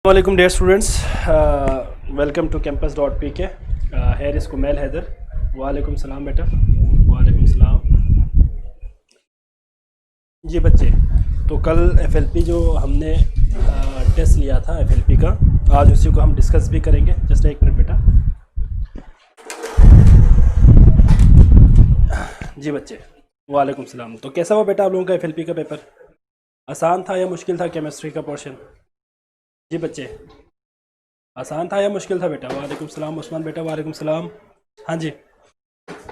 Assalamualaikum dear students, welcome to campus.pk. Here is Kumail Haider. वालेकुम सलाम बेटा. वालेकुम सलाम. जी बच्चे, तो कल FLP जो हमने टेस्ट लिया था FLP का, आज उसी को हम डिस्कस भी करेंगे. जस्ट एक मिनट बेटा. जी बच्चे, वालेकुम सलाम. तो कैसा हुआ बेटा आप लोगों का FLP का पेपर? आसान था या मुश्किल था केमिस्ट्री का पोर्शन? जी बच्चे, आसान था या मुश्किल था बेटा? वालेकुम सलाम उस्मान बेटा. वालेकुम सलाम. हाँ जी,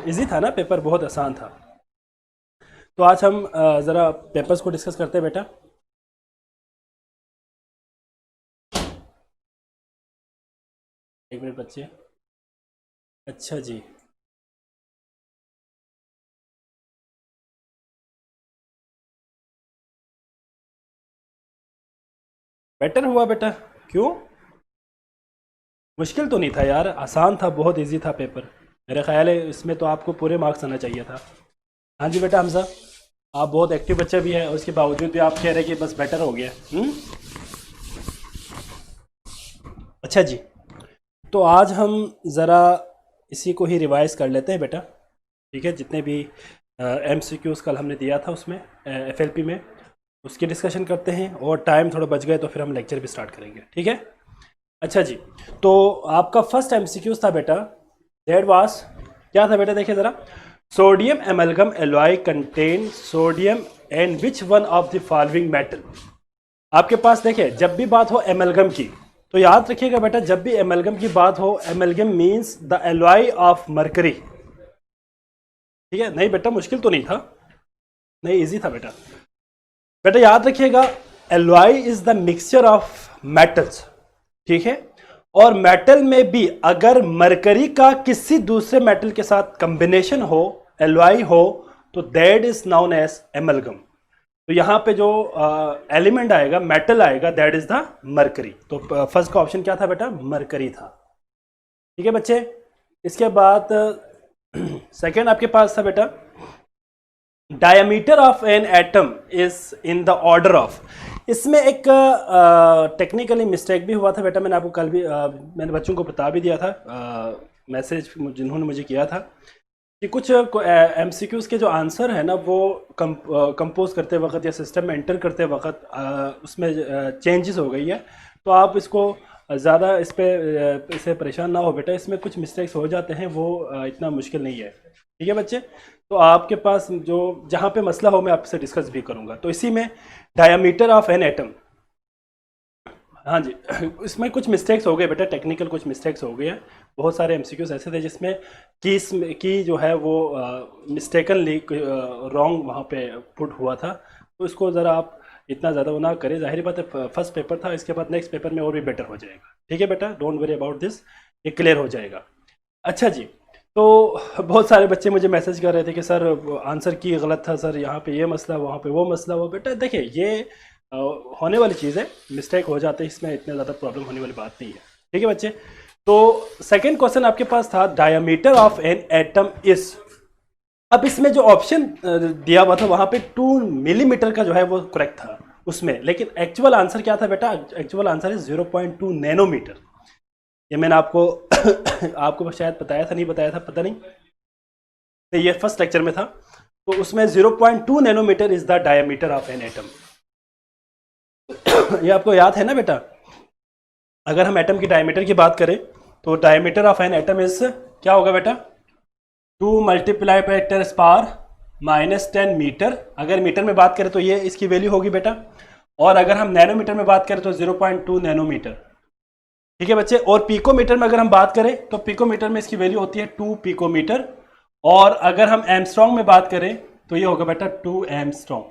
इजी था ना पेपर? बहुत आसान था. तो आज हम ज़रा पेपर्स को डिस्कस करते हैं बेटा. एक मिनट बच्चे. अच्छा जी, बेटर हुआ बेटा. क्यों? मुश्किल तो नहीं था यार, आसान था, बहुत इजी था पेपर. मेरा ख्याल है इसमें तो आपको पूरे मार्क्स आना चाहिए था. हाँ जी बेटा हमजा, आप बहुत एक्टिव बच्चा भी है, उसके बावजूद भी आप कह रहे हैं कि बस बेटर हो गया. अच्छा जी, तो आज हम ज़रा इसी को ही रिवाइज़ कर लेते हैं बेटा. ठीक है, जितने भी MCQs कल हमने दिया था उसमें FLP में, उसकी डिस्कशन करते हैं. और टाइम थोड़ा बच गए तो फिर हम लेक्चर भी स्टार्ट करेंगे. ठीक है. अच्छा जी, तो आपका फर्स्ट MCQs था बेटा, दैट वाज क्या था बेटा? देखिए ज़रा. Sodium amalgam alloy contain sodium and which one of the following metal. आपके पास देखिए, जब भी बात हो एमलगम की तो याद रखिएगा बेटा, जब भी एमलगम की बात हो, amalgam means the alloy of mercury. ठीक है. नहीं बेटा, मुश्किल तो नहीं था, नहीं इजी था बेटा. बेटा याद रखिएगा, alloy is the mixture of metals. ठीक है. और मेटल में भी अगर मरकरी का किसी दूसरे मेटल के साथ कॉम्बिनेशन हो, एलॉय हो, तो that is known as amalgam. तो यहाँ पे जो एलिमेंट आएगा, मेटल आएगा, दैट इज द मरकरी. तो फर्स्ट का ऑप्शन क्या था बेटा? मरकरी था. ठीक है बच्चे. इसके बाद सेकेंड आपके पास था बेटा, diameter of an atom is in the order of. इसमें एक टेक्निकली मिस्टेक भी हुआ था बेटा. मैंने आपको कल भी मैंने बच्चों को बता भी दिया था, मैसेज जिन्होंने मुझे किया था, कि कुछ MCQs के जो आंसर है ना, वो कंपोज करते वक्त या सिस्टम में एंटर करते वक्त उसमें चेंजेस हो गई है. तो आप इसको ज़्यादा इससे परेशान ना हो बेटा. इसमें कुछ मिस्टेक्स हो जाते हैं, वो इतना मुश्किल नहीं है. ठीक है बच्चे. तो आपके पास जो जहाँ पे मसला हो मैं आपसे डिस्कस भी करूँगा. तो इसी में डायमीटर ऑफ एन एटम, हाँ जी, इसमें कुछ मिस्टेक्स हो गए बेटा, टेक्निकल कुछ मिस्टेक्स हो गए हैं. बहुत सारे MCQs ऐसे थे जिसमें की जो है वो मिस्टेकनली रॉन्ग वहाँ पे पुट हुआ था. तो इसको ज़रा आप इतना ज़्यादा वो ना करें. जाहिर बात है फर्स्ट पेपर था, इसके बाद नेक्स्ट पेपर में और भी बेटर हो जाएगा. ठीक है बेटा, डोंट वरी अबाउट दिस, ये क्लियर हो जाएगा. अच्छा जी, तो बहुत सारे बच्चे मुझे मैसेज कर रहे थे कि सर आंसर की गलत था, सर यहाँ पे ये मसला, वहाँ पे वो मसला हुआ. बेटा देखिए, ये होने वाली चीज़ है, मिस्टेक हो जाते हैं, इसमें इतने ज़्यादा प्रॉब्लम होने वाली बात नहीं है. ठीक है बच्चे. तो सेकंड क्वेश्चन आपके पास था, diameter of an atom is. अब इसमें जो ऑप्शन दिया हुआ था वहाँ पे 2 मिलीमीटर का जो है वो करेक्ट था उसमें, लेकिन एक्चुअल आंसर क्या था बेटा? Actual answer is 0.2 nanometre. ये मैंने आपको आपको शायद बताया था, नहीं बताया था, पता नहीं. तो ये फर्स्ट लेक्चर में था. तो उसमें 0.2 nanometre is the diameter of an atom. ये आपको याद है ना बेटा? अगर हम एटम की डायमीटर की बात करें तो diameter of an atom is क्या होगा बेटा? 2 मल्टीप्लाई बाई 10 पावर -10 मीटर. अगर मीटर में बात करें तो ये इसकी वैल्यू होगी बेटा. और अगर हम नैनोमीटर में बात करें तो 0.2 नैनोमीटर. ठीक है बच्चे. और पिकोमीटर में अगर हम बात करें तो पिकोमीटर में इसकी वैल्यू होती है 2 पिकोमीटर. और अगर हम एमस्ट्रॉन्ग में बात करें तो ये होगा बेटा 2 angstrom,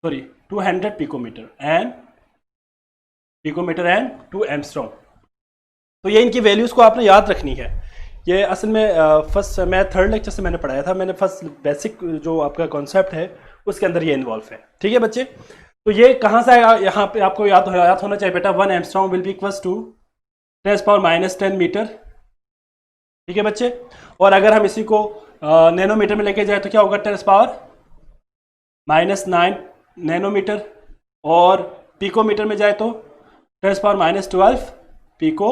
sorry 200 picometre and 2 angstrom. तो ये इनकी वैल्यूज को आपने याद रखनी है. ये असल में फर्स्ट मैं थर्ड लेक्चर से मैंने पढ़ाया था. मैंने फर्स्ट बेसिक जो आपका कॉन्सेप्ट है उसके अंदर ये इन्वॉल्व है. ठीक है बच्चे. तो ये कहाँ से आएगा? यहाँ पे आपको याद होना चाहिए बेटा, 1 angstrom will be equals to 10 power -10 metre. ठीक है बच्चे. और अगर हम इसी को नैनोमीटर में लेके जाए तो क्या होगा? 10 पावर -9 नैनोमीटर. और पिकोमीटर में जाए तो 10⁻12 पिको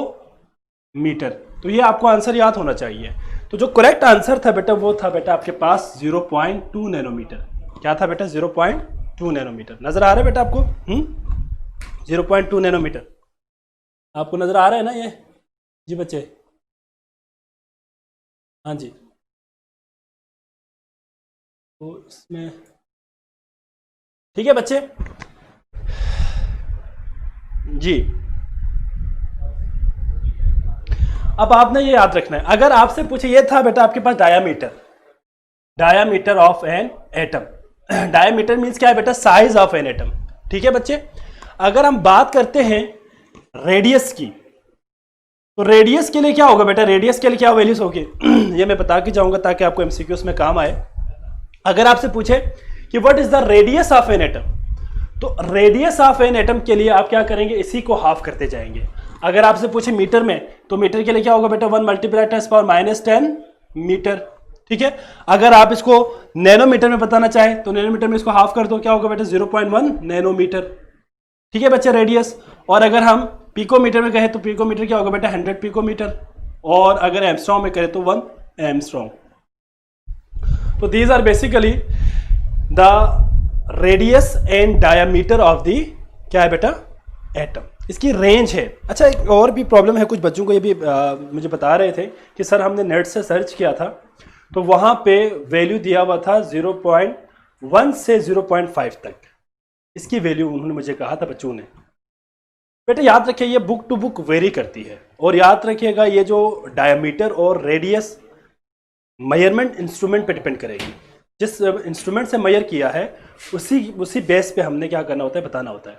मीटर। तो ये आपको आंसर याद होना चाहिए। तो जो करेक्ट आंसर था बेटा वो था बेटा आपके पास 0.2 नैनोमीटर। क्या था बेटा? 0.2 नैनोमीटर। नजर आ रहा है बेटा आपको? 0.2 नैनोमीटर आपको नजर आ रहा है ना ये? जी बच्चे, हाँ जी। तो इसमें ठीक है बच्चे जी। अब आपने ये याद रखना है, अगर आपसे पूछे, ये था बेटा आपके पास diameter of an atom. Diameter means क्या है बेटा? Size of an atom. ठीक है बच्चे। अगर हम बात करते हैं रेडियस की, तो रेडियस के लिए क्या होगा बेटा? रेडियस के लिए क्या वैल्यूज होगी? ये मैं बता के जाऊंगा ताकि आपको एमसीक्यूज में काम आए। अगर आपसे पूछे कि what is the radius of an atom, तो रेडियस ऑफ एन एटम के लिए आप क्या करेंगे? इसी को हाफ करते जाएंगे। अगर आपसे पूछे मीटर में, तो मीटर के लिए क्या होगा बेटा? 1 × 10⁻10 मीटर। ठीक है। अगर आप इसको नैनोमीटर में बताना चाहे तो नैनोमीटर में इसको हाफ कर दो, क्या होगा बेटा? 0.1 नैनोमीटर। ठीक है बच्चे, रेडियस। और अगर हम पिकोमीटर में कहें तो पिकोमीटर क्या होगा बेटा? 100 पिकोमीटर। और अगर एमस्ट्रॉन्ग में करें तो 1 एमस्ट्रॉन्ग। तो these are basically the radius and diameter of the क्या है बेटा? एटम। इसकी रेंज है। अच्छा, एक और भी प्रॉब्लम है, कुछ बच्चों को ये भी मुझे बता रहे थे कि सर हमने नेट से सर्च किया था तो वहां पे वैल्यू दिया हुआ था 0.1 से 0.5 तक। इसकी वैल्यू उन्होंने मुझे कहा था बच्चों ने। बेटा याद रखिए ये बुक टू बुक वेरी करती है। और याद रखिएगा ये जो डायमीटर और रेडियस मेजरमेंट इंस्ट्रूमेंट पे डिपेंड करेगी। जिस इंस्ट्रूमेंट से मेजर किया है उसी बेस पे हमने क्या करना होता है? बताना होता है।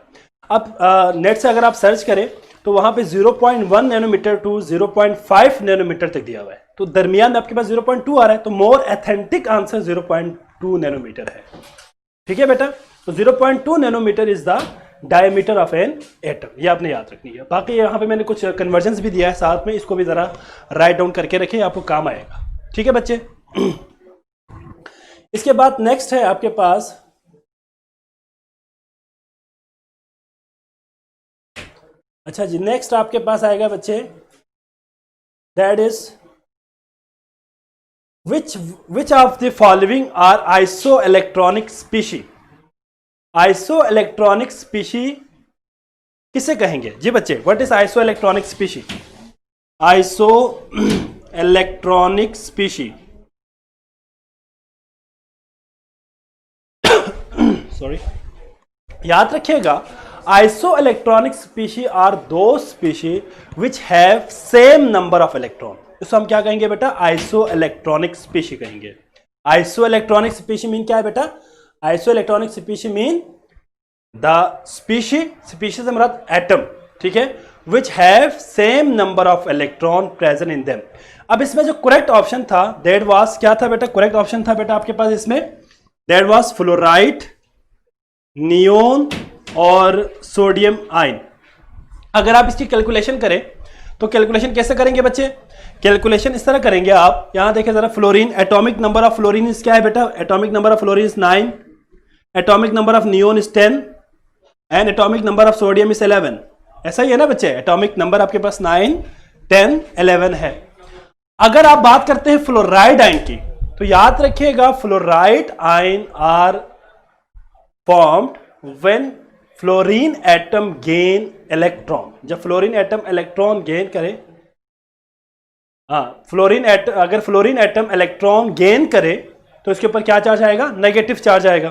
अब नेट से अगर आप सर्च करें तो वहां पे 0.1 नैनोमीटर टू 0.5 नैनोमीटर तक दिया हुआ है। तो दरमियान में आपके पास 0.2 आ रहा है, तो मोर एथेंटिक आंसर 0.2 नैनोमीटर है। ठीक है बेटा। तो 0.2 nanometre is the diameter of an atom. ये आपने याद रखनी है। बाकी यहाँ पे मैंने कुछ कन्वर्जन्स भी दिया है साथ में, इसको भी जरा राइट डाउन करके रखें, आपको काम आएगा। ठीक है बच्चे। इसके बाद नेक्स्ट है आपके पास अच्छा जी, नेक्स्ट आपके पास आएगा बच्चे, that is which of the following are iso electronic species. Iso electronic species किसे कहेंगे जी बच्चे? What is iso electronic species? Iso electronic species, sorry, याद रखिएगा आइसो इलेक्ट्रॉनिक स्पीशी आर दो species which have same number of electron. इसको हम क्या कहेंगे बेटा? आइसो इलेक्ट्रॉनिक स्पीशी कहेंगे। आइसो इलेक्ट्रॉनिक स्पीशी मीन क्या है बेटा? Iso electronic species mean the species से मुराद एटम। ठीक है। विच have same number of electron present in them. अब इसमें जो करेक्ट ऑप्शन था दैट वाज क्या था बेटा? करेक्ट ऑप्शन था बेटा आपके पास इसमें दैट वाज फ्लोराइड, नियोन और सोडियम आयन। अगर आप इसकी कैलकुलेशन करें तो कैलकुलेशन कैसे करेंगे बच्चे? कैलकुलेशन इस तरह करेंगे आप, यहां देखें जरा, fluorine, atomic number of fluorine is क्या है बेटा? Atomic number of fluorine is 9, atomic number of neon is 10 and atomic number of sodium is 11। ऐसा ही है ना बच्चे? एटॉमिक नंबर आपके पास 9, 10, 11 है। अगर आप बात करते हैं फ्लोराइड आयन की तो याद रखिएगा fluoride ion are formed when fluorine atom gain electron. जब फ्लोरीन एटम इलेक्ट्रॉन गेन करे, अगर फ्लोरीन एटम इलेक्ट्रॉन गेन करे तो इसके ऊपर क्या चार्ज आएगा? नेगेटिव चार्ज आएगा।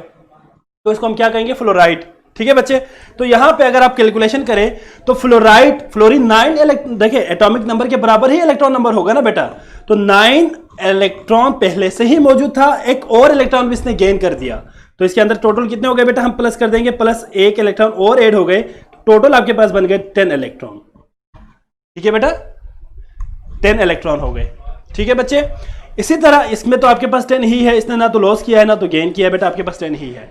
तो इसको हम क्या कहेंगे? फ्लोराइड। ठीक है बच्चे। तो यहां पे अगर आप कैलकुलेशन करें तो फ्लोरीन 9 देखिए एटॉमिक नंबर के बराबर ही इलेक्ट्रॉन नंबर होगा ना बेटा। तो 9 इलेक्ट्रॉन पहले से ही मौजूद था, एक और इलेक्ट्रॉन भी इसने गेन कर दिया। तो इसके अंदर टोटल कितने हो गए बेटा? हम प्लस कर देंगे, प्लस 1 इलेक्ट्रॉन और ऐड हो गए, टोटल आपके पास बन गए 10 इलेक्ट्रॉन। ठीक है बेटा, 10 इलेक्ट्रॉन हो गए। ठीक है बच्चे। इसी तरह इसमें तो आपके पास 10 ही है, इसने ना तो लॉस किया है ना तो गेन किया है बेटा, आपके पास 10 ही है।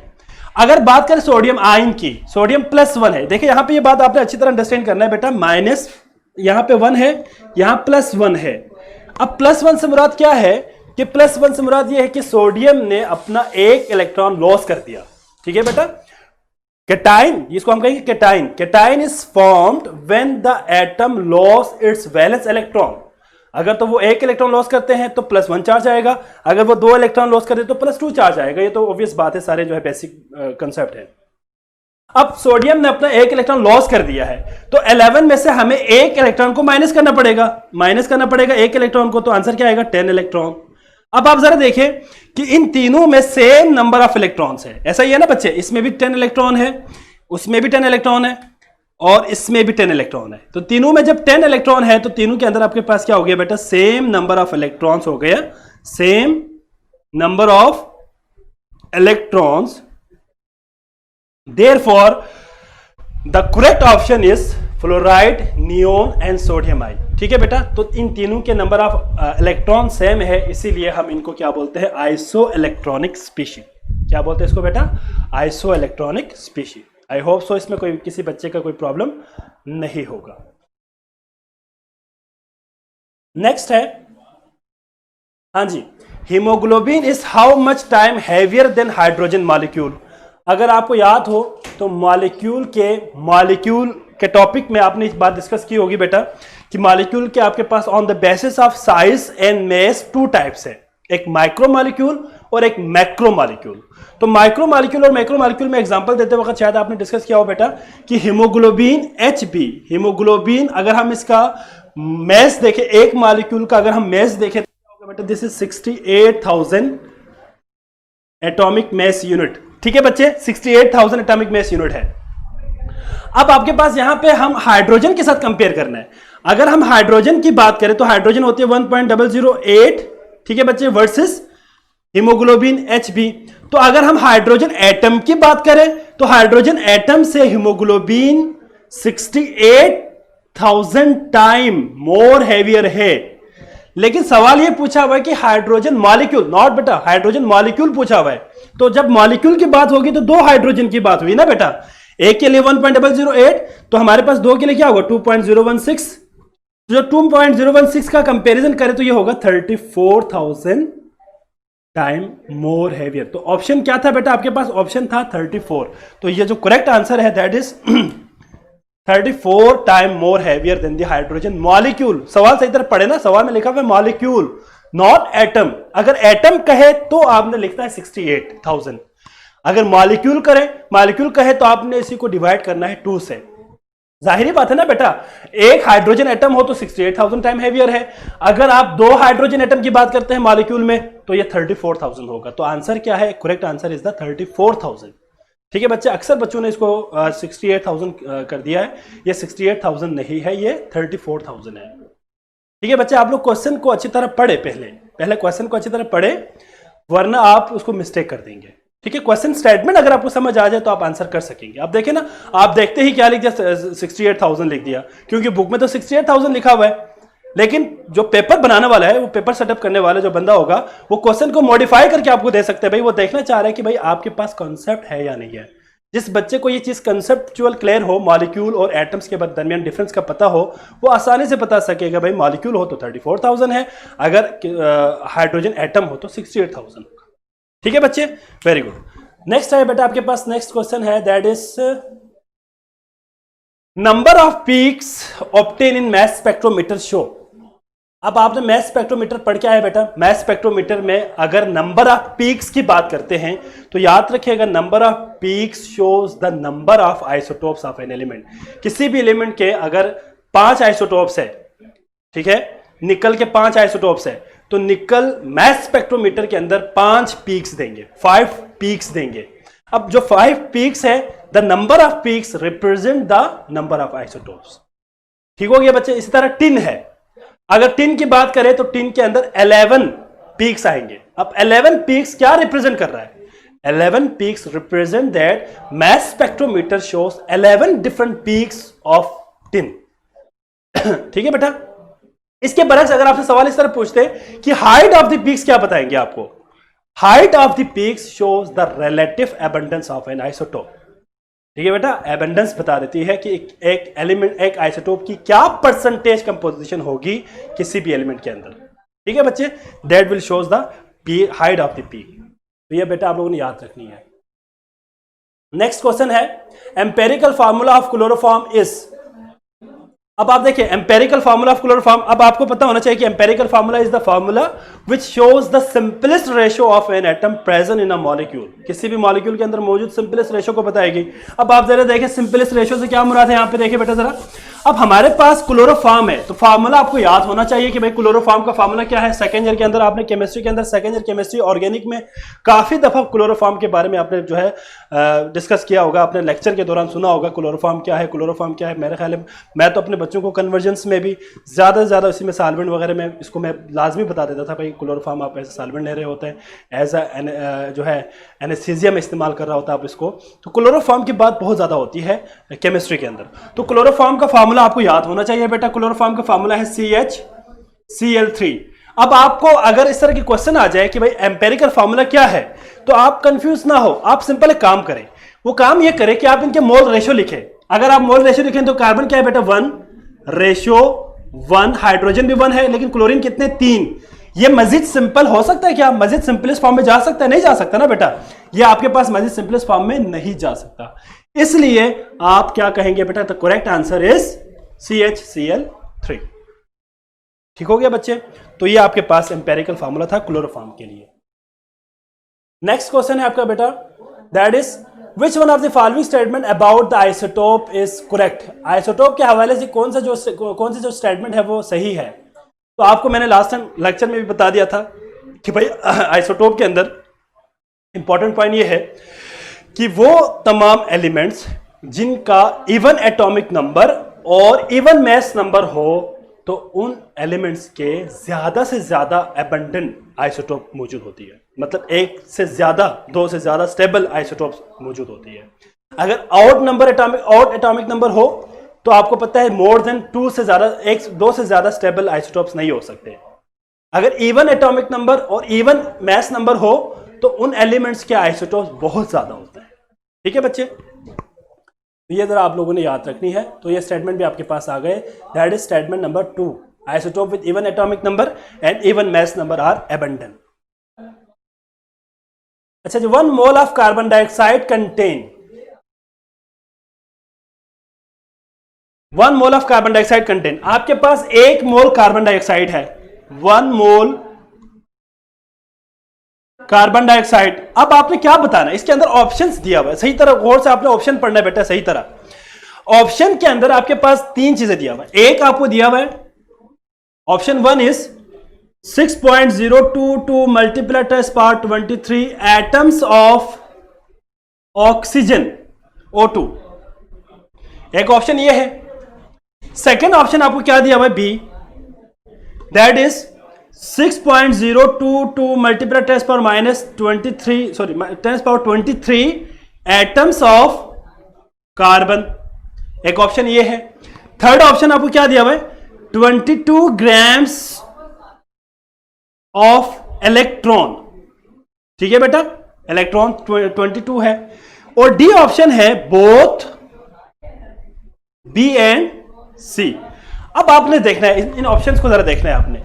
अगर बात करें सोडियम आयन की, सोडियम +1 है। देखिए यहां पे ये बात आपने अच्छी तरह अंडरस्टैंड करना है बेटा, माइनस यहां पे 1 है, यहां +1 है। अब +1 से मुराद क्या है कि +1 से मुराद ये है कि सोडियम ने अपना 1 इलेक्ट्रॉन लॉस कर दिया। ठीक है बेटा। कैटाइन, इसको हम कहेंगे cation. Cation is formed when the atom loss it's valence electron. अगर तो वो एक इलेक्ट्रॉन लॉस करते हैं तो +1 चार्ज आएगा, अगर वो 2 इलेक्ट्रॉन लॉस करते हैं तो +2 चार्ज आएगा। ये तो ऑब्वियस बात है, सारे जो है बेसिक कंसेप्ट है। अब सोडियम ने अपना एक इलेक्ट्रॉन लॉस कर दिया है, तो 11 में से हमें एक इलेक्ट्रॉन को माइनस करना पड़ेगा एक इलेक्ट्रॉन को, तो आंसर क्या आएगा 10 इलेक्ट्रॉन। अब आप जरा देखें कि इन तीनों में सेम नंबर ऑफ इलेक्ट्रॉन्स है, ऐसा ही है ना बच्चे, इसमें भी 10 इलेक्ट्रॉन है, उसमें भी 10 इलेक्ट्रॉन है और इसमें भी 10 इलेक्ट्रॉन है। तो तीनों में जब 10 इलेक्ट्रॉन है तो तीनों के अंदर आपके पास क्या हो गया बेटा, सेम नंबर ऑफ इलेक्ट्रॉन्स हो गया, same number of electrons. Therefore, the correct option is fluoride, neon and sodium ion. ठीक है बेटा, तो इन तीनों के नंबर ऑफ इलेक्ट्रॉन सेम है, इसीलिए हम इनको क्या बोलते हैं, आइसो इलेक्ट्रॉनिक स्पीशी। क्या बोलते हैं इसको बेटा, आइसो इलेक्ट्रॉनिक स्पीशी। आई होप सो इसमें कोई किसी बच्चे का कोई प्रॉब्लम नहीं होगा। नेक्स्ट है, हाँ जी, haemoglobin is how much time heavier than hydrogen molecule. अगर आपको याद हो तो मॉलिक्यूल के टॉपिक में आपने इस बात डिस्कस की होगी बेटा कि मॉलिक्यूल के आपके pass on the basis of size and mess 2 types है, एक माइक्रो मॉलिक्यूल और एक मैक्रो मॉलिक्यूल। तो माइक्रो मॉलिक्यूल और मैक्रो मॉलिक्यूल में एग्जांपल देते वक्त शायद आपने डिस्कस किया हो बेटा कि हीमोग्लोबिन HB, हीमोग्लोबिन अगर हम इसका मैस देखें, एक मॉलिक्यूल का अगर हम मैस देखें तो बेटा this is 68,000 atomic mass unit. ठीक है बच्चे, 68,000 एटॉमिक मैस यूनिट है। अब आपके पास यहां पे हम हाइड्रोजन के साथ कंपेयर करना है। अगर हम हाइड्रोजन की बात करें तो हाइड्रोजन होती है 1.008, ठीक है बच्चे, वर्सेस हीमोग्लोबिन HB। तो अगर हम हाइड्रोजन एटम की बात करें तो हाइड्रोजन एटम से हीमोग्लोबिन 68,000 टाइम मोर हैवियर है। लेकिन सवाल यह पूछा हुआ है कि हाइड्रोजन मॉलिक्यूल, नॉट बेटा, हाइड्रोजन मॉलिक्यूल पूछा हुआ है। तो जब मॉलिक्यूल की बात होगी तो 2 हाइड्रोजन की बात हुई ना बेटा, एक के लिए 1.008, तो हमारे पास 2 के लिए क्या होगा 2.016। जो 2.016 का कंपैरिजन करें तो ये होगा 34,000 टाइम मोर हैवियर। तो ऑप्शन क्या था बेटा, आपके पास ऑप्शन था 34। तो ये जो करेक्ट आंसर है that is 34 time more heavier than the hydrogen molecule. सवाल सही तरह पढ़े ना, सवाल में लिखा हुआ है मॉलिक्यूल नॉट एटम। अगर एटम कहे तो आपने लिखना है 68,000, अगर मॉलिक्यूल कहे तो आपने इसी को डिवाइड करना है 2 से। जाहिर बात है ना बेटा, एक हाइड्रोजन एटम हो तो 68,000 टाइम हैवियर है, अगर आप 2 हाइड्रोजन एटम की बात करते हैं मॉलिक्यूल में तो ये 34,000 होगा। तो आंसर क्या है, करेक्ट आंसर इज द 34,000। ठीक है बच्चे, अक्सर बच्चों ने इसको 68,000 कर दिया है, ये 68,000 नहीं है, ये 34,000 है। ठीक है बच्चे, आप लोग क्वेश्चन को अच्छी तरह पढ़े, पहले क्वेश्चन को अच्छी तरह पढ़े, वरना आप उसको मिस्टेक कर देंगे। ठीक है, क्वेश्चन स्टेटमेंट अगर आपको समझ आ जाए तो आप आंसर कर सकेंगे। आप देखें ना, आप देखते ही क्या लिख दिया, 68,000 लिख दिया, क्योंकि बुक में तो 68,000 लिखा हुआ है, लेकिन जो पेपर बनाने वाला है, वो पेपर सेटअप करने वाला जो बंदा होगा, वो क्वेश्चन को मॉडिफाई करके आपको दे सकते हैं। भाई वो देखना चाह रहा है कि भाई आपके पास कॉन्सेप्ट है या नहीं है। जिस बच्चे को ये चीज कंसेप्चुअल क्लियर हो, मॉलिक्यूल और एटम्स के दरमियान डिफरेंस का पता हो, वो आसानी से बता सकेगा भाई मॉलिक्यूल हो तो 34,000 है, अगर हाइड्रोजन एटम हो तो 68,000। ठीक है बच्चे, वेरी गुड। नेक्स्ट है बेटा आपके पास, नेक्स्ट क्वेश्चन है that is number of peaks obtain in mass spectrometer show. अब आपने मास स्पेक्ट्रोमीटर पढ़ के आए बेटा, मास स्पेक्ट्रोमीटर में अगर नंबर ऑफ पीक्स की बात करते हैं तो याद रखिएगा number of peaks shows the number of isotopes of an element. किसी भी एलिमेंट के अगर 5 आइसोटोप्स है, ठीक है, निकल के 5 आइसोटोप्स है, तो निकल मास स्पेक्ट्रोमीटर के अंदर 5 पीक्स देंगे, 5 पीक्स देंगे। अब जो 5 पीक्स है, the number of peaks represent the number of isotopes. ठीक हो गया बच्चे। इसी तरह टिन है, अगर टिन की बात करें तो टिन के अंदर 11 पीक्स आएंगे। अब 11 पीक्स क्या रिप्रेजेंट कर रहा है, 11 peaks represent that mass spectrometer shows 11 different peaks of tin. ठीक है बेटा। इसके बरक्स अगर आपसे सवाल इस तरह पूछते कि हाइट ऑफ द पीक्स क्या बताएंगे आपको, height of the peaks shows the relative abundance of N isotope. ठीक है बेटा, एबंडेंस बता देती है कि एक एलिमेंट, एक आइसोटोप की क्या परसेंटेज कंपोजिशन होगी किसी भी एलिमेंट के अंदर। ठीक है बच्चे, that will shows the height of the peak. तो ये बेटा आप लोगों ने याद रखनी है। नेक्स्ट क्वेश्चन है empirical formula of chloroform is. अब आप देखिए एम्पेरिकल फार्मूला ऑफ क्लोरोफॉर्म, अब आपको पता होना चाहिए कि empirical formula is the formula which shows the simplest ratio of an atom present in a molecule. किसी भी मॉलिक्यूल के अंदर मौजूद सिंपलेस्ट रेशियो को बताएगी। अब आप जरा देखिए सिंपलेस्ट रेशियो से क्या मुराद है, यहां पे देखिए बेटा जरा। अब हमारे पास क्लोरोफॉर्म है तो फार्मूला आपको याद होना चाहिए कि भाई क्लोरोफॉर्म का फार्मूला क्या है। सेकंड ईयर के अंदर आपने केमिस्ट्री के अंदर, सेकंड ईयर केमिस्ट्री ऑर्गेनिक में काफी दफा क्लोरोफॉर्म के बारे में आपने जो है डिस्कस किया होगा, अपने लेक्चर के दौरान सुना होगा क्लोरोफॉर्म क्या है, क्लोरोफॉर्म क्या है। मेरे ख्याल में मैं तो अपने बच्चों को कन्वर्जेंस में भी ज़्यादा से ज़्यादा इसी में साल्वेंट वगैरह में इसको मैं लाजमी बता देता था, भाई क्लोरोफॉर्म आप ऐसे साल्वेंट ले रहे होते हैं, एज जो है एनेस्थीसिया में इस्तेमाल कर रहा होता है आप इसको। तो क्लोरोफॉर्म की बात बहुत ज़्यादा होती है केमिस्ट्री के अंदर। तो क्लोरोफॉर्म का फार्मूला आपको याद होना चाहिए बेटा। क्लोरोफॉर्म का फार्मूला है CHCl3। अब आपको अगर इस तरह की क्वेश्चन आ जाए कि भाई एम्पेरिकल फार्मूला क्या है तो आप कंफ्यूज ना हो, आप सिंपल एक काम करें। वो काम ये करें कि आप इनके मोल रेशियो लिखें। अगर आप मोल रेशियो लिखें तो कार्बन क्या है बेटा 1:1, हाइड्रोजन भी 1 है, लेकिन क्लोरीन कितने 3। ये मजीद सिंपल हो सकता है क्या, मजीद सिंपलेस्ट फॉर्म में जा सकता है? नहीं जा सकता ना बेटा, ये आपके पास मजीद सिंपलेस्ट फॉर्म में नहीं जा सकता। इसलिए आप क्या कहेंगे बेटा, the correct answer is CHCl3। ठीक हो गया बच्चे। तो ये आपके पास एम्पेरिकल फार्मूला था क्लोरोफॉर्म के लिए। नेक्स्ट क्वेश्चन है आपका बेटा, that is which one of the following statement about the isotope is correct. Isotope के हवाले से कौन सी जो स्टेटमेंट है वो सही है। तो आपको मैंने लास्ट टाइम लेक्चर में भी बता दिया था कि भाई आइसोटोप के अंदर इंपॉर्टेंट पॉइंट ये है कि वो तमाम एलिमेंट्स जिनका इवन एटॉमिक नंबर और इवन मास नंबर हो तो उन एलिमेंट्स के ज्यादा से ज्यादा एबंडेंट आइसोटोप मौजूद होती है। मतलब एक से ज्यादा, दो से ज्यादा स्टेबल आइसोटोप्स मौजूद होती है। अगर ऑड एटॉमिक नंबर हो तो आपको पता है मोर देन 2 से ज्यादा, 2 से ज्यादा स्टेबल आइसोटोप्स नहीं हो सकते। अगर इवन एटॉमिक नंबर और इवन मास नंबर हो तो उन एलिमेंट्स के आइसोटोप्स बहुत ज्यादा होते हैं। ठीक है बच्चे, ये जरा आप लोगों ने याद रखनी है। तो ये स्टेटमेंट भी आपके पास आ गए, that is statement number 2, isotope with even atomic number and even mass number are abundant. अच्छा जी, 1 mole of carbon dioxide contain, 1 mole of carbon dioxide contain, आपके पास 1 मोल कार्बन डाइऑक्साइड है, 1 मोल कार्बन डाइऑक्साइड। अब आपने क्या बताना है, इसके अंदर ऑप्शंस दिया हुआ है, सही तरह गौर से आपने ऑप्शन पढ़ना है बेटा, सही तरह। ऑप्शन के अंदर आपके पास 3 चीजें दिया हुआ है। एक आपको दिया हुआ है option 1 is 6.022 multiply 10⁻23 atoms of oxygen O2, एक ऑप्शन ये है। सेकेंड ऑप्शन आपको क्या दिया हुआ है B, that is 6.022 multiply 10⁻23 atoms of carbon, एक ऑप्शन ये है। थर्ड ऑप्शन आपको क्या दिया हुआ है 22 ग्राम्स ऑफ इलेक्ट्रॉन। ठीक है बेटा, इलेक्ट्रॉन 22 है। और डी ऑप्शन है बोथ बी एंड सी। अब आपने देखना है इन ऑप्शंस को, जरा देखना है आपने।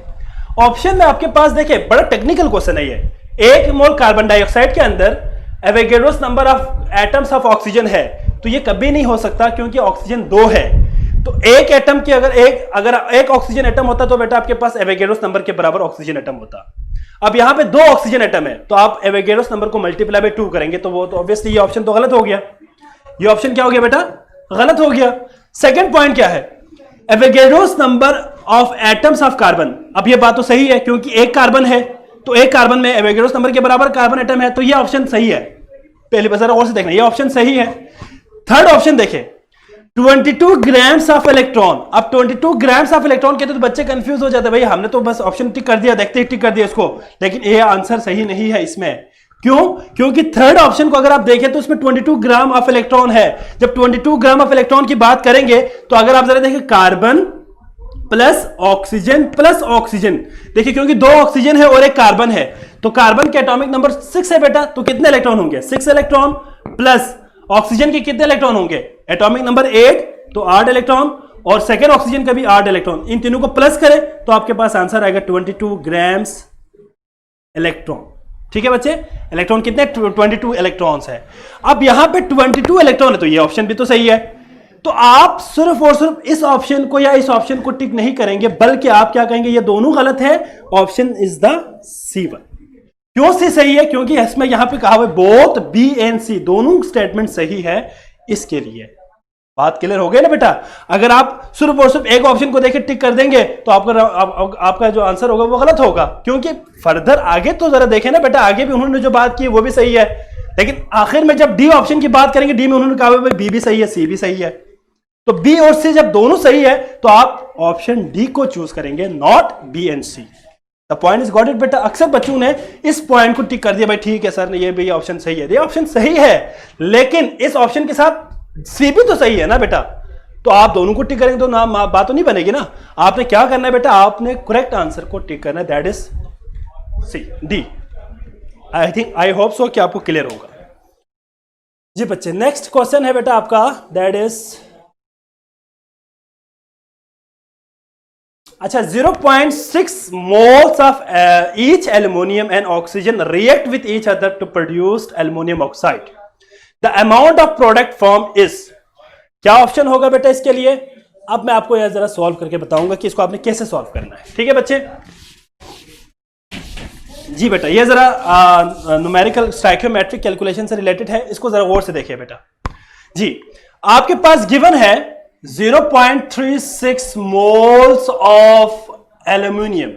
ऑप्शन में आपके पास देखिए बड़ा टेक्निकल क्वेश्चन है ये। 1 मोल कार्बन डाइऑक्साइड के अंदर Avogadro's number of atoms of oxygen है, तो ये कभी नहीं हो सकता क्योंकि ऑक्सीजन 2 है। तो एक एटम की अगर एक ऑक्सीजन एटम होता तो बेटा आपके पास एवोगैड्रोस नंबर के बराबर ऑक्सीजन एटम होता। अब यहां पे 2 ऑक्सीजन एटम है तो आप एवोगैड्रोस नंबर को मल्टीप्लाई बाय 2 करेंगे तो वो तो ऑब्वियसली ये ऑप्शन तो गलत हो गया। ये ऑप्शन क्या हो गया बेटा, गलत हो गया। सेकंड पॉइंट क्या है, Avogadro's number of atoms of carbon. अब ये बात तो सही है क्योंकि एक कार्बन है तो एक कार्बन में एवोगैड्रोस नंबर के बराबर कार्बन एटम है, तो ये ऑप्शन सही है। पहले बार और से देखना, ये ऑप्शन सही है। थर्ड ऑप्शन देखें 22 ग्राम्स ऑफ इलेक्ट्रॉन। अब 22 ग्राम्स ऑफ इलेक्ट्रॉन कहते तो बच्चे कंफ्यूज हो जाते, भाई हमने तो बस ऑप्शन टिक कर दिया, देखते ही टिक कर दिया इसको, लेकिन ये आंसर सही नहीं है इसमें। क्यों? क्योंकि थर्ड ऑप्शन को अगर आप देखें तो उसमें 22 ग्राम ऑफ इलेक्ट्रॉन है। जब 22 ग्राम ऑफ इलेक्ट्रॉन की बात करेंगे तो अगर आप जरा देखें carbon plus oxygen plus oxygen, देखिए क्योंकि 2 ऑक्सीजन है और एक कार्बन है तो कार्बन के एटॉमिक नंबर 6 है बेटा, तो कितने इलेक्ट्रॉन होंगे 6 इलेक्ट्रॉन, प्लस ऑक्सीजन के कितने इलेक्ट्रॉन होंगे एटॉमिक नंबर 8 तो 8 इलेक्ट्रॉन, और सेकेंड ऑक्सीजन का भी 8 इलेक्ट्रॉन। इन तीनों को प्लस करें तो आपके पास आंसर आएगा 22 ग्राम्स इलेक्ट्रॉन। ठीक है बच्चे, इलेक्ट्रॉन कितने 22 इलेक्ट्रॉन्स है। अब यहां पे 22 इलेक्ट्रॉन है तो ये ऑप्शन भी तो सही है। तो आप सिर्फ और सिर्फ इस ऑप्शन को या इस ऑप्शन को टिक नहीं करेंगे, बल्कि आप क्या कहेंगे, ये दोनों गलत है, ऑप्शन इज द C1। क्यों सी सही है? क्योंकि इसमें यहां पे कहा हुआ है बोथ B एंड C, दोनों स्टेटमेंट सही है, इसके लिए। बात क्लियर हो गई ना बेटा? अगर आप सिर्फ और सिर्फ एक ऑप्शन को देखे टिक कर देंगे तो आपका जो आंसर होगा वो गलत होगा, क्योंकि फर्दर आगे तो जरा देखें ना बेटा, आगे भी उन्होंने जो बात की वो भी सही है, लेकिन आखिर में जब डी ऑप्शन की बात करेंगे, डी में उन्होंने कहा भाई बी भी सही है, सी भी सही है, तो बी और सी जब दोनों सही है तो आप ऑप्शन डी को चूज करेंगे, not B and C. The point is got it बेटा। अक्सर बच्चों ने इस पॉइंट को टिक कर दिया, भाई ठीक है सर ने ये भी ऑप्शन सही है, ये ऑप्शन सही है, लेकिन इस ऑप्शन के साथ सी भी तो सही है ना बेटा, तो आप दोनों को टिक करेंगे तो ना बात तो नहीं बनेगी ना। आपने क्या करना है बेटा, आपने करेक्ट आंसर को टिक करना है, that is C, D. I hope so कि आपको क्लियर होगा जी बच्चे। नेक्स्ट क्वेश्चन है बेटा आपका, दैट इज अच्छा 0.6 moles of each aluminum and oxygen react with each other to produce aluminum oxide. The amount of product formed is, क्या option होगा बेटा इसके लिए? अब मैं आपको यह जरा सॉल्व करके बताऊंगा कि इसको आपने कैसे सॉल्व करना है, ठीक है बच्चे जी। बेटा ये जरा न्यूमेरिकल स्टाइकियोमेट्रिक कैलकुलेशन से रिलेटेड है, इसको जरा गौर से देखिए बेटा जी। आपके पास गिवन है 0.36 moles of aluminium,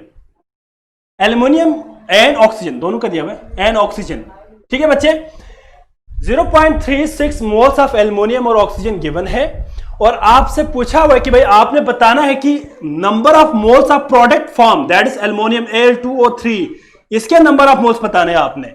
aluminium and oxygen दोनों का दिया हुआ है, एंड ऑक्सीजन, ठीक है बच्चे। 0.36 moles ऑफ एल्यूमिनियम और ऑक्सीजन गिवन है, और आपसे पूछा हुआ है कि भाई आपने बताना है कि number of moles of product form, that is aluminium Al2O3, इसके नंबर ऑफ मोल्स बताने हैं आपने।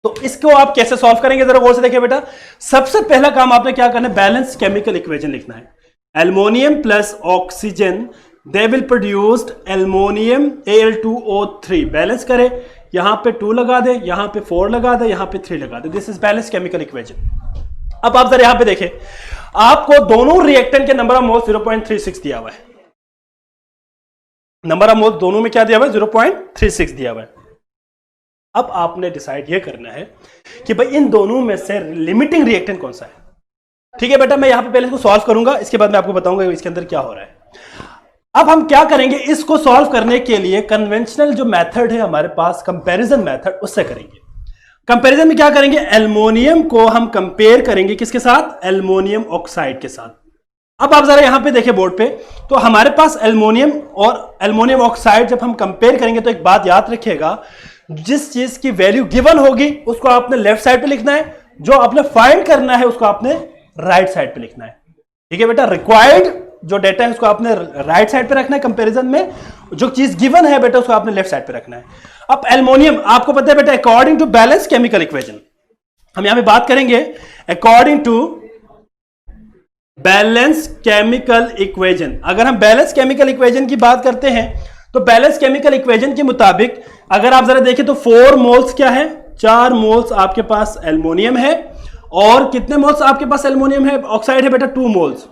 तो इसको आप कैसे सॉल्व करेंगे जरा गौर से देखिए बेटा। सबसे पहला काम आपने क्या करना है, बैलेंस केमिकल इक्वेशन लिखना है। Aluminium plus oxygen they will produced aluminium Al2O3, balance करें, यहां पे 2 लगा दे, यहां पे 4 लगा दे, यहां पे 3 लगा दे, this is balance chemical equation. अब आप जरा यहां पे देखें, आपको दोनों रिएक्टेंट के नंबर ऑफ मोल्स 0.36 दिया हुआ है, नंबर ऑफ मोल्स दोनों में क्या दिया हुआ है, 0.36 दिया हुआ है। अब आपने डिसाइड यह करना है कि भाई इन दोनों में से लिमिटिंग रिएक्टेंट कौन सा है, ठीक है बेटा। मैं यहां पे पहले इसको सॉल्व करूंगा, इसके बाद मैं आपको बताऊंगा इसके अंदर क्या हो रहा है। अब हम क्या करेंगे, इसको सॉल्व करने के लिए कन्वेंशनल जो मेथड है हमारे पास, कंपैरिजन मेथड, उससे करेंगे। कंपैरिजन में क्या करेंगे, एल्युमिनियम को हम कंपेयर करेंगे किसके साथ, एल्युमिनियम ऑक्साइड के साथ। अब आप जरा यहां पे देखिए बोर्ड पे, तो हमारे पास एल्युमिनियम और एल्युमिनियम ऑक्साइड जब हम कंपेयर करेंगे तो एक बात याद रखिएगा, जिस चीज की वैल्यू गिवन होगी उसको आपने लेफ्ट साइड पे लिखना है, जो आपने फाइंड करना है उसको आपने राइट साइड पे लिखना है, ठीक है बेटा। रिक्वायर्ड जो डेटा है उसको आपने राइट साइड पे रखना है कंपैरिजन में, जो चीज गिवन है बेटा उसको आपने लेफ्ट साइड पे रखना है। अब एल्युमिनियम आपको पता है बेटा, according to balance chemical equation, हम यहां पे बात करेंगे according to balance chemical equation. अगर हम बैलेंस केमिकल इक्वेशन की बात करते हैं तो बैलेंस केमिकल इक्वेशन के मुताबिक अगर आप जरा देखें तो 4 मोल्स क्या है, 4 मोल्स आपके पास एल्युमिनियम है, और कितने मोल्स आपके पास एल्युमिनियम है, ऑक्साइड है बेटा 2 मोल्स।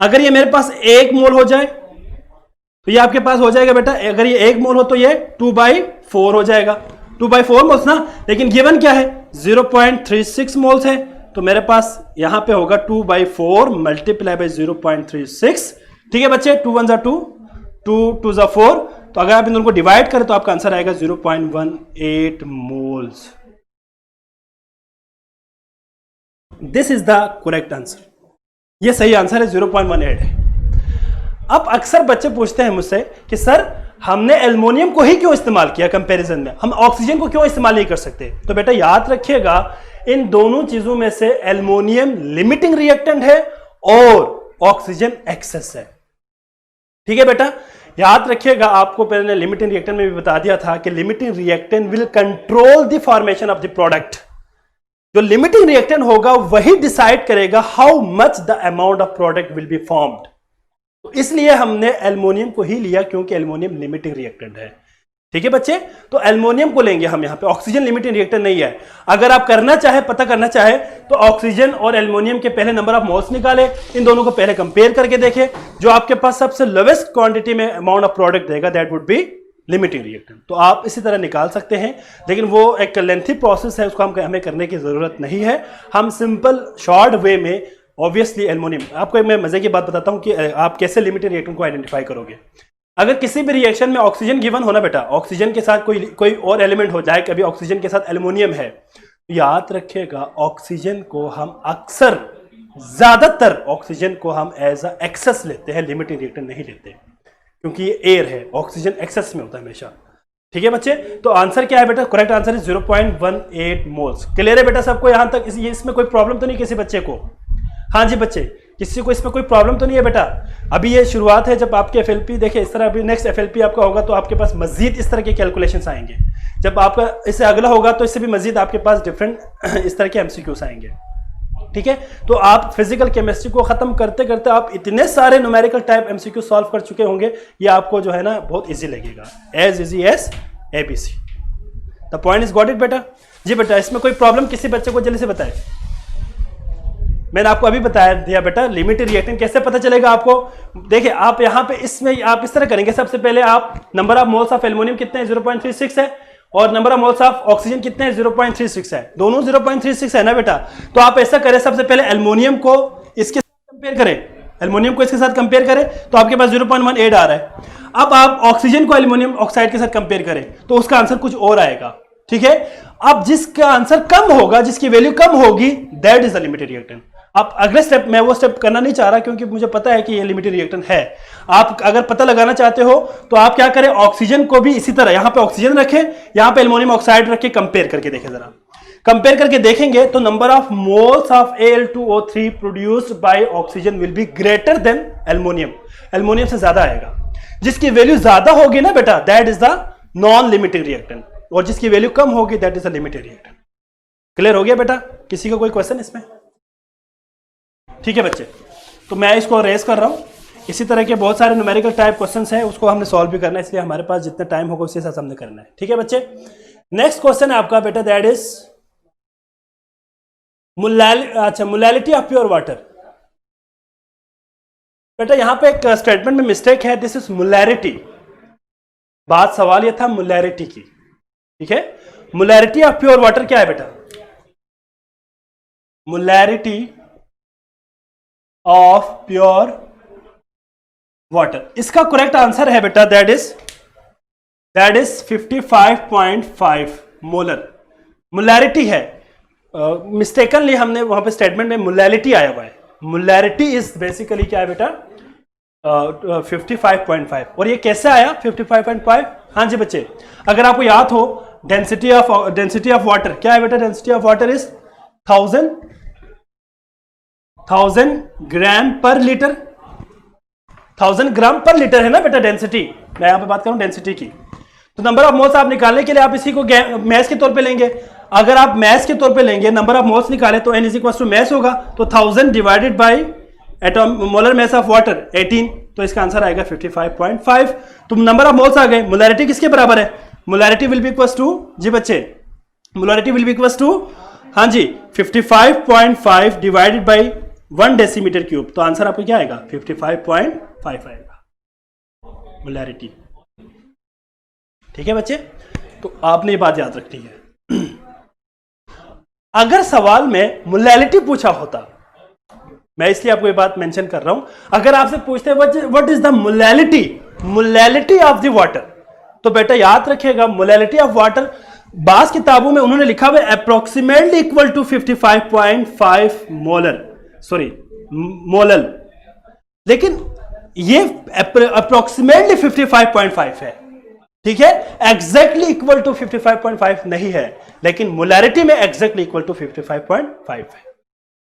अगर ये मेरे पास 1 मोल हो जाए तो ये आपके पास हो जाएगा बेटा, अगर ये 1 मोल हो तो ये 2/4 हो जाएगा, 2/4 मोल्स ना। लेकिन गिवन क्या है, 0.36 मोल्स है, तो मेरे पास यहां पे होगा 2/4 मल्टीप्लाई बाय 0.36, ठीक है बच्चे। 2 1 2, 2 2 4, तो अगर आप इन दोनों को डिवाइड करें तो आपका आंसर आएगा 0.18 moles. This is the correct answer, ये सही आंसर है, 0.18 है। अब अक्सर बच्चे पूछते हैं मुझसे कि सर हमने एल्युमिनियम को ही क्यों इस्तेमाल किया कंपैरिजन में, हम ऑक्सीजन को क्यों इस्तेमाल नहीं कर सकते। तो बेटा याद रखिएगा, इन दोनों चीजों में से एल्युमिनियम लिमिटिंग रिएक्टेंट है और ऑक्सीजन एक्सेस है, ठीक है बेटा। याद रखिएगा, आपको पहले लिमिटिंग रिएक्टेंट में भी बता दिया था कि limiting reactant will control the formation of the product. जो लिमिटिंग रिएक्टेंट होगा वही डिसाइड करेगा how much the amount of product will be formed. तो इसलिए हमने एल्युमिनियम को ही लिया, क्योंकि एल्युमिनियम लिमिटिंग रिएक्टेंट है, ठीक है बच्चे। तो एल्युमिनियम को लेंगे हम यहां पे, ऑक्सीजन लिमिटिंग रिएक्टेंट नहीं है। अगर आप करना चाहे, पता करना चाहे, तो ऑक्सीजन और एल्युमिनियम के पहले नंबर ऑफ मोल्स निकाले, इन दोनों को पहले कंपेयर करके देखें, जो आपके पास सबसे लोवेस्ट क्वांटिटी में अमाउंट ऑफ प्रोडक्ट देगा that would be limiting reactant. तो आप इसी तरह निकाल सकते हैं, लेकिन वो एक लेंथी प्रोसेस है, उसको हमें करने की जरूरत नहीं है। हम सिंपल शॉर्ट वे में ऑब्वियसली एल्युमिनियम, आपको मैं मजे की बात बताता हूं कि आप कैसे लिमिटिंग रिएक्टेंट को आइडेंटिफाई करोगे। अगर किसी भी रिएक्शन में ऑक्सीजन गिवन होना बेटा, ऑक्सीजन के साथ कोई और एलिमेंट हो जाए, कभी ऑक्सीजन के साथ एल्युमिनियम है, तो याद रखिएगा ऑक्सीजन को हम अक्सर, ज्यादातर ऑक्सीजन को हम एज अ एक्सेस लेते हैं, लिमिटिंग रिएक्टेंट नहीं लेते, क्योंकि ये एयर है, ऑक्सीजन एक्सेस में होता है हमेशा। ठीक है बच्चे, तो आंसर क्या है बेटा? Correct answer is 0.18 moles. Clear है बेटा सबको यहां तक? इसमें कोई प्रॉब्लम तो नहीं किसी बच्चे को? हाँ जी बच्चे, किसी को इसमें कोई प्रॉब्लम तो नहीं है बेटा? अभी ये शुरुआत है, जब आपके एफएलपी देखिए इस तरह, अभी नेक्स्ट एफएलपी आपका होगा तो आपके पास मजीद इस तरह के कैलकुलेशंस आएंगे। जब आपका इससे अगला होगा तो इससे भी मजीद आपके पास डिफरेंट इस तरह के एमसीक्यूज आएंगे। ठीक है, तो आप फिजिकल केमिस्ट्री को खत्म करते करते आप इतने सारे न्यूमेरिकल टाइप एमसीक्यू सॉल्व कर चुके होंगे, ये आपको जो है ना बहुत इजी लगेगा, as easy as ABC. The point is got it बेटा? जी बेटा, इसमें कोई प्रॉब्लम किसी बच्चे को जल्दी से बताए। मैंने आपको अभी बताया दिया बेटा, लिमिटेड रिएक्टेंट कैसे पता चलेगा आपको? देखिए आप यहाँ पे इसमें आप इस तरह करेंगे, सबसे पहले आप number of moles of aluminium कितने हैं? 0.36 है, और number of moles of oxygen कितने हैं? 0.36 है, दोनों 0.36 है ना बेटा। तो आप ऐसा करें, सबसे पहले एल्युमिनियम को इसके साथ कंपेयर करें, एल्युमिनियम को इसके साथ कंपेयर करें तो आपके पास 0.18 आ रहा है। अब आप ऑक्सीजन को एल्युमिनियम ऑक्साइड के साथ कंपेयर करें तो उसका आंसर कुछ और आएगा। ठीक है, अब जिसका आंसर कम होगा, जिसकी वैल्यू कम होगी, that is the limited reactant. आप अगले स्टेप, मैं वो स्टेप करना नहीं चाह रहा क्योंकि मुझे पता है कि ये लिमिटेड रिएक्टेंट है। आप अगर पता लगाना चाहते हो तो आप क्या करें, ऑक्सीजन को भी इसी तरह यहां पे ऑक्सीजन रखें, यहां पे एल्युमिनियम ऑक्साइड रखें, कंपेयर करके देखें जरा। कंपेयर करके देखेंगे तो number of moles of Al2O3 produced by oxygen will be greater than aluminium. Aluminium से ज्यादा आएगा, जिसकी वैल्यू ज्यादा होगी ना बेटा, that is the non limiting reactant, और जिसकी वैल्यू कम होगी that is the limited reactant. Clear हो गया बेटा? किसी का कोई क्वेश्चन इसमें? ठीक है बच्चे, तो मैं इसको रेस कर रहा हूं। इसी तरह के बहुत सारे न्यूमेरिकल टाइप क्वेश्चंस हैं, उसको हमने सॉल्व भी करना है, इसलिए हमारे पास जितना टाइम होगा उसी हिसाब से हमने करना है। ठीक है बच्चे, नेक्स्ट क्वेश्चन है आपका बेटा, that is molality of pure water. बेटा यहां पे एक स्टेटमेंट में मिस्टेक है, दिस इज मोलैरिटी। बात सवाल ये था मोलैरिटी की। ठीक है, मोलैरिटी ऑफ प्योर वाटर क्या है बेटा? मोलैरिटी ऑफ प्योर वाटर, इसका करेक्ट आंसर है बेटा दैट इज 55.5 मोलर। मोलैरिटी है, मिस्टेकनली हमने वहां पे स्टेटमेंट में मोलैलिटी आया हुआ है। मोलैरिटी इज बेसिकली क्या है बेटा? 55.5। और ये कैसे आया 55.5? हाँ जी बच्चे, अगर आपको याद हो डेंसिटी ऑफ वाटर क्या है बेटा? डेंसिटी ऑफ वाटर इज 1000 ग्राम पर लीटर। 1000 ग्राम पर लीटर है ना बेटा डेंसिटी, मैं यहां पे बात करूं डेंसिटी की। तो नंबर ऑफ मोल्स आप निकालने के लिए आप इसी को मैस के तौर पे लेंगे। अगर आप मैस के तौर पे लेंगे, नंबर ऑफ मोल्स निकाले तो n is equal to mass होगा, तो 1000 divided by molar mass of water 18, तो इसका आंसर आएगा 55.5। तो नंबर ऑफ मोल्स आ गए। मोलैरिटी किसके बराबर है? Molarity will be equal to, जी बच्चे, molarity will be equal to, हाँ जी, 55.5 डिवाइडेड बाई 1 डेसीमीटर क्यूब, तो आंसर आपको क्या आएगा? 55.5 आएगा मोलैरिटी। ठीक है बच्चे, तो आपने ये बात याद रखनी है। अगर सवाल में मोलैलिटी पूछा होता, मैं इसलिए आपको ये बात मेंशन कर रहा हूं, अगर आपसे पूछते what is the molality of the water, तो बेटा याद रखिएगा मोलैलिटी ऑफ वाटर बास किताबों में उन्होंने लिखा हुआ है अप्रोक्सीमेटली इक्वल टू 55.5 मोलल, लेकिन ये अप्रोक्सीमेटली 55.5 है। ठीक है, एग्जैक्टली इक्वल टू 55.5 नहीं है, लेकिन मोलैरिटी में एग्जैक्टली इक्वल टू 55.5 है।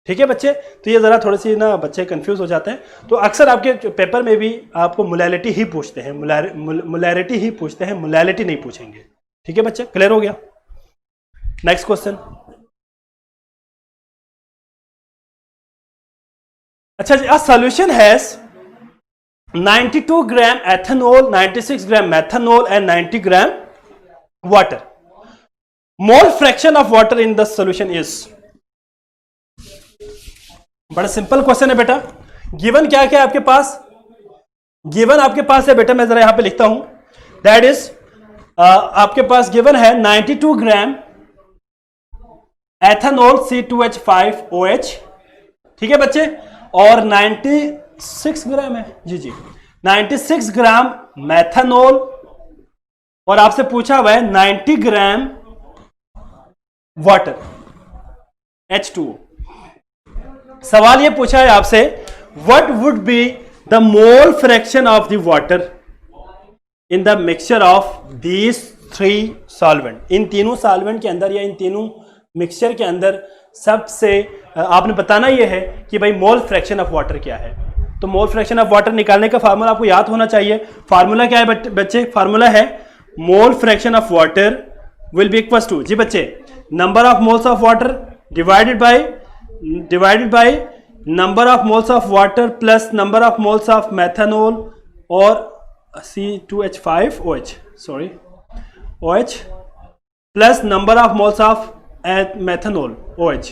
ठीक है बच्चे, तो ये जरा थोड़ी सी ना बच्चे कंफ्यूज हो जाते हैं, तो अक्सर आपके पेपर में भी आपको मोलैलिटी ही पूछते हैं, मोलैरिटी ही पूछते हैं, मोलैलिटी नहीं पूछेंगे। ठीक है बच्चे, क्लियर हो गया? Next question. अच्छा जी, a solution has 92 gram ethanol, 96 gram methanol and 90 gram water. Mole fraction of water in the solution is. बड़ा सिंपल क्वेश्चन है बेटा। गिवन क्या क्या है आपके पास? गिवन आपके पास है बेटा, मैं जरा यहां पे लिखता हूं, दैट इज आपके पास गिवन है 92 ग्राम एथेनॉल C2H5OH, ठीक है बच्चे, और 96 ग्राम है, जी जी 96 ग्राम मेथनॉल, और आपसे पूछा हुआ है 90 ग्राम वाटर H2O। सवाल ये पूछा है आपसे, what would be the mole fraction of the water in the mixture of these 3 solvent. इन तीनों सॉल्वेंट के अंदर या इन तीनों मिक्सचर के अंदर सबसे आपने बताना यह है कि भाई मोल फ्रैक्शन ऑफ वाटर क्या है। तो मोल फ्रैक्शन ऑफ वाटर निकालने का फार्मूला आपको याद होना चाहिए। फार्मूला क्या है बच्चे? फार्मूला है mole fraction of water will be equal to, जी बच्चे, number of moles of water divided by number of moles of water plus number of moles of methanol और C2H5OH OH plus number of moles of methanol OH।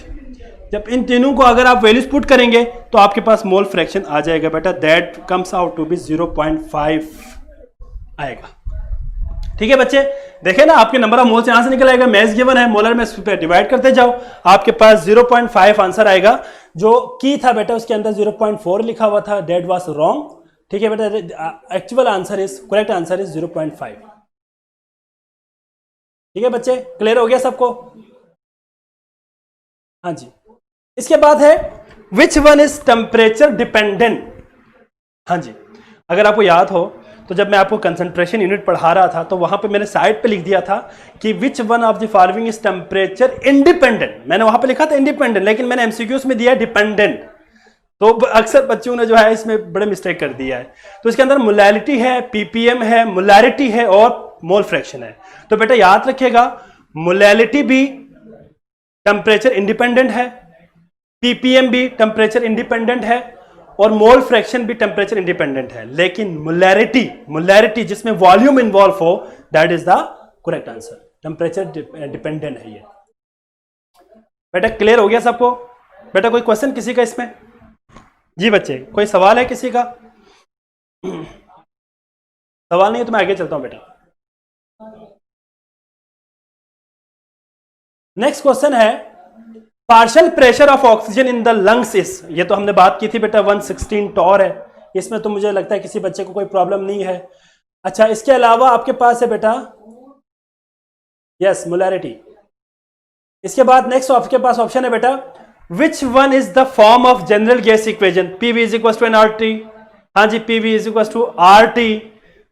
जब इन तीनों को अगर आप values put करेंगे तो आपके पास मोल फ्रैक्शन आ जाएगा बेटा, that comes out to be 0.5 आएगा। ठीक है बच्चे, देखे ना आपके नंबर ऑफ मोल्स यहां से निकल आएगा, मैथ्स गिवन है, मोलर में इस पे डिवाइड करते जाओ, आपके पास 0.5 आंसर आएगा। जो की था बेटा उसके अंदर 0.4 लिखा हुआ था, दैट वाज रॉन्ग। ठीक है बेटा, actual answer is, correct answer is 0.5। ठीक है बच्चे, क्लियर हो गया सबको? हाँ जी। इसके बाद है विच वन इज टेम्परेचर डिपेंडेंट। हाँ जी, अगर आपको याद हो तो जब मैं आपको कंसंट्रेशन यूनिट पढ़ा रहा था तो वहां पे मैंने साइड पे लिख दिया था कि which one of the following is temperature independent. मैंने वहां पे लिखा था इंडिपेंडेंट, लेकिन मैंने एमसीक्यूज में दिया डिपेंडेंट। तो अक्सर बच्चों ने जो है इसमें बड़े मिस्टेक कर दिया है। तो इसके अंदर मोलैरिटी है, पीपीएम है, मोलैरिटी है और मोल फ्रैक्शन है। तो बेटा याद रखिएगा, मोलैरिटी भी टेम्परेचर इंडिपेंडेंट है, पीपीएम भी टेम्परेचर इंडिपेंडेंट है और मोल फ्रैक्शन भी टेम्परेचर इंडिपेंडेंट है। लेकिन मोलैरिटी जिसमें वॉल्यूम इन्वॉल्व हो, that is the correct answer. Temperature dependent है ये। बेटा क्लियर हो गया सबको? बेटा कोई क्वेश्चन किसी का इसमें? जी बच्चे, कोई सवाल है किसी का? सवाल नहीं है तो मैं आगे चलता हूं बेटा। नेक्स्ट क्वेश्चन है, partial pressure of oxygen in the lungs is. ये तो हमने बात की थी बेटा, 116 टॉर है, इसमें तो मुझे लगता है किसी बच्चे को कोई प्रॉब्लम नहीं है। अच्छा, इसके अलावा आपके पास है बेटा, यस, मोलैरिटी। इसके बाद नेक्स्ट आपके पास ऑप्शन है बेटा, which one is the form of general gas equation? PV is equal to nRT। हाँ जी, PV is equal to RT,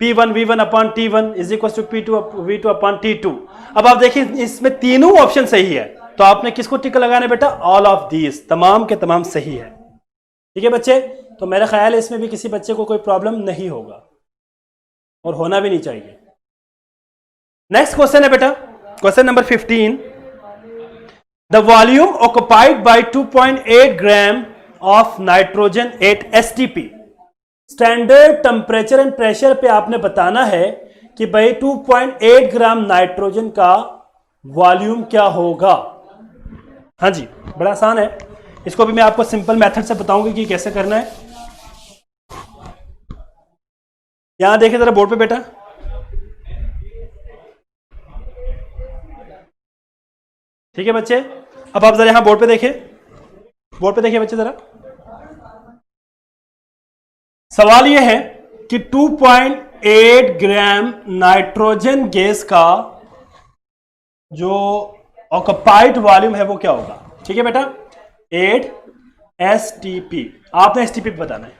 P1 V1 upon T1 is equal to P2 V2 upon T2। अब आप देखिए इसमें तीनों option सही है, तो आपने किसको टिक लगाना है बेटा? ऑल ऑफ दीज, तमाम के तमाम सही है। ठीक है बच्चे, तो मेरा ख्याल है इसमें भी किसी बच्चे को कोई प्रॉब्लम नहीं होगा और होना भी नहीं चाहिए। नेक्स्ट क्वेश्चन है बेटा, question number 15, the volume occupied by 2.8 gram of nitrogen eight STP। Standard temperature and pressure पे आपने बताना है कि भाई 2.8 ग्राम नाइट्रोजन का वॉल्यूम क्या होगा। हाँ जी, बड़ा आसान है, इसको भी मैं आपको सिंपल मेथड से बताऊंगा कि कैसे करना है। यहां देखिए जरा बोर्ड पे बेटा, ठीक है बच्चे। अब आप जरा यहां बोर्ड पे देखिए, बोर्ड पे देखिए बच्चे जरा। सवाल यह है कि 2.8 ग्राम नाइट्रोजन गैस का जो ऑक्युपाइड वॉल्यूम है वो क्या होगा? ठीक है बेटा, 8 STP, आपने STP बताना है।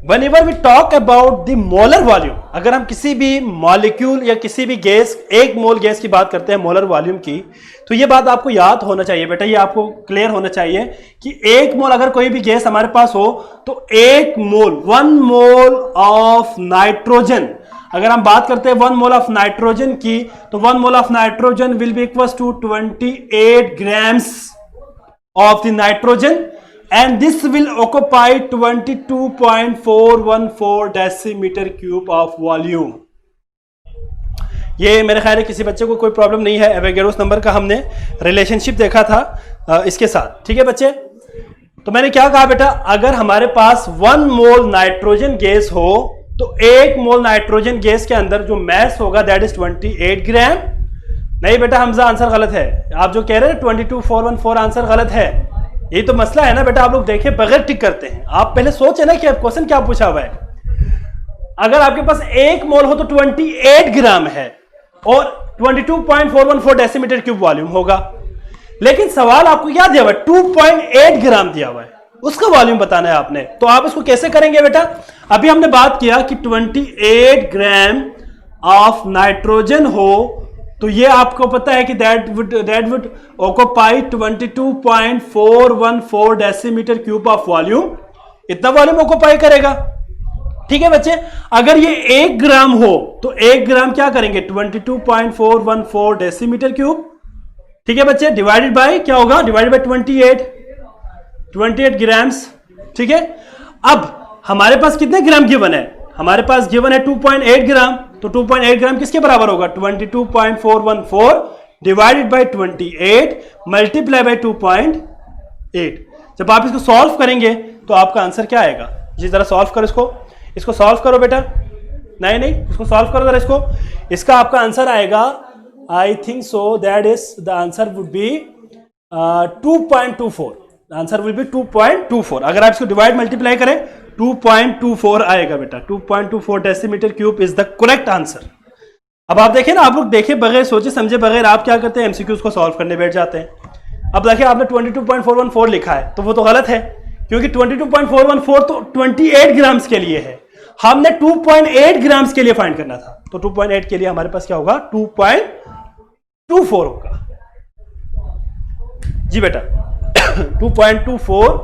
Whenever we talk about the molar volume, अगर हम किसी भी मॉलिक्यूल या किसी भी गैस, एक मोल गैस की बात करते हैं मोलर वॉल्यूम की, तो ये बात आपको याद होना चाहिए बेटा, ये आपको क्लियर होना चाहिए कि एक मोल अगर कोई भी गैस हमारे पास हो तो एक मोल, 1 मोल ऑफ नाइट्रोजन, अगर हम बात करते हैं 1 मोल ऑफ नाइट्रोजन की, तो 1 mole of nitrogen will be equal to 28 grams of the nitrogen and this will occupy 22.414 decimetre cube of volume. ये मेरे ख्याल है किसी बच्चे को कोई प्रॉब्लम नहीं है। एवोगैड्रोस नंबर का हमने रिलेशनशिप देखा था इसके साथ। ठीक है बच्चे, तो मैंने क्या कहा बेटा, अगर हमारे पास 1 मोल नाइट्रोजन गैस हो तो 1 मोल नाइट्रोजन गैस के अंदर जो मैस होगा दैट इज 28 ग्राम। नहीं बेटा हमजा आंसर गलत है, आप जो कह रहे हैं 22414 आंसर गलत है। यही तो मसला है ना बेटा, आप लोग देखे बगैर टिक करते हैं। आप पहले सोचे ना कि अब क्वेश्चन क्या पूछा हुआ है। अगर आपके पास 1 मोल हो तो 28 ग्राम है और 22.414 डेसीमीटर क्यूब वॉल्यूम होगा, लेकिन सवाल आपको क्या दिया हुआ है, 2.8 ग्राम दिया हुआ है, उसका वॉल्यूम बताना है आपने। तो आप इसको कैसे करेंगे बेटा, अभी हमने बात किया कि 28 ग्राम ऑफ नाइट्रोजन हो तो ये आपको पता है कि that would occupy 22.414 decimetre cube of volume, इतना वॉल्यूम ऑक्यूपाई करेगा। ठीक है बच्चे, अगर ये 1 ग्राम हो तो 1 ग्राम क्या करेंगे 22.414 डेसीमीटर क्यूब। ठीक है बच्चे, डिवाइडेड बाय क्या होगा, डिवाइडेड बाय 28 ग्राम्स। ठीक है, अब हमारे पास कितने ग्राम गिवन है, हमारे पास गिवन है 2.8 ग्राम, तो 2.8 ग्राम किसके बराबर होगा 22.414 डिवाइडेड बाय 28 मल्टीप्लाई बाय 2.8। जब आप इसको सॉल्व करेंगे तो आपका आंसर क्या आएगा जी, जरा सॉल्व करो इसको सॉल्व करो बेटा, नहीं इसको सॉल्व करो जरा इसको। इसका आपका आंसर आएगा I think so that is the answer would be 2.24, answer will be 2.24। अगर आप इसको डिवाइड मल्टीप्लाई करें 2.24 आएगा बेटा, 2.24 decimetre cube is the correct answer. अब आप देखें ना, आप लोग देखे बगैर सोचे समझे बगैर आप क्या करते हैं, एमसीक्यूज को सॉल्व करने बैठ जाते हैं। अब देखिए आपने 22.414 लिखा है तो वो तो गलत है, क्योंकि 22.414 तो 28 ग्राम्स के लिए है, हमने 2.8 ग्राम्स के लिए फाइंड करना था। तो 2.8 के लिए हमारे पास क्या होगा 2.24 होगा जी बेटा 2.24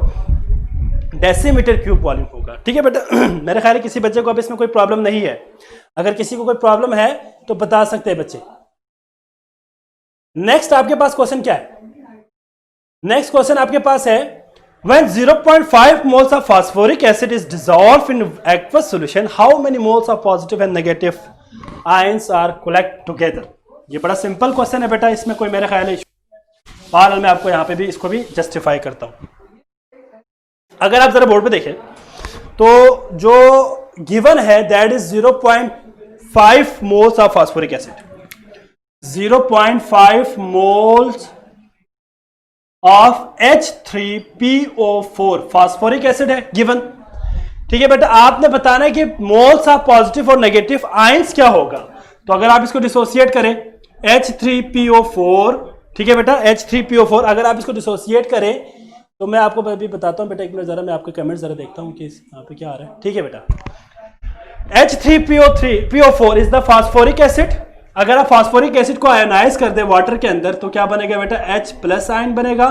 डेसीमीटर क्यूब वॉल्यूम होगा। ठीक है बेटा, मेरे ख्याल है किसी बच्चे को अब इसमें कोई प्रॉब्लम नहीं है, अगर किसी को कोई प्रॉब्लम है तो बता सकते हैं बच्चे। नेक्स्ट आपके पास क्वेश्चन क्या है, नेक्स्ट क्वेश्चन आपके पास है when 0.5 moles of phosphoric acid is dissolved in aqueous solution how many moles of positive and negative ions are collect together। ये बड़ा सिंपल क्वेश्चन है बेटा, इसमें कोई मेरे ख्याल है बहरहाल मैं आपको यहां पे भी इसको भी जस्टिफाई करता हूं। अगर आप जरा बोर्ड पे देखें तो जो गिवन है that is 0.5 moles of phosphoric acid, 0.5 moles of H3PO4 phosphoric acid है गिवन। ठीक है बेटा, आपने बताना है कि मोल्स ऑफ पॉजिटिव और नेगेटिव आयंस क्या होगा। तो अगर आप इसको डिसोसिएट करें H3PO4, ठीक है बेटा H3PO4, अगर आप इसको डिसोसिएट करें तो मैं आपको अभी बताता हूं बेटा, एक मिनट जरा मैं आपके कमेंट जरा देखता हूं कि यहाँ पे क्या आ रहा है। ठीक है बेटा, H3PO4 is the phosphoric acid. अगर आप फास्फोरिक एसिड को आयोनाइज कर दे वाटर के अंदर तो क्या बनेगा बेटा H प्लस आयन बनेगा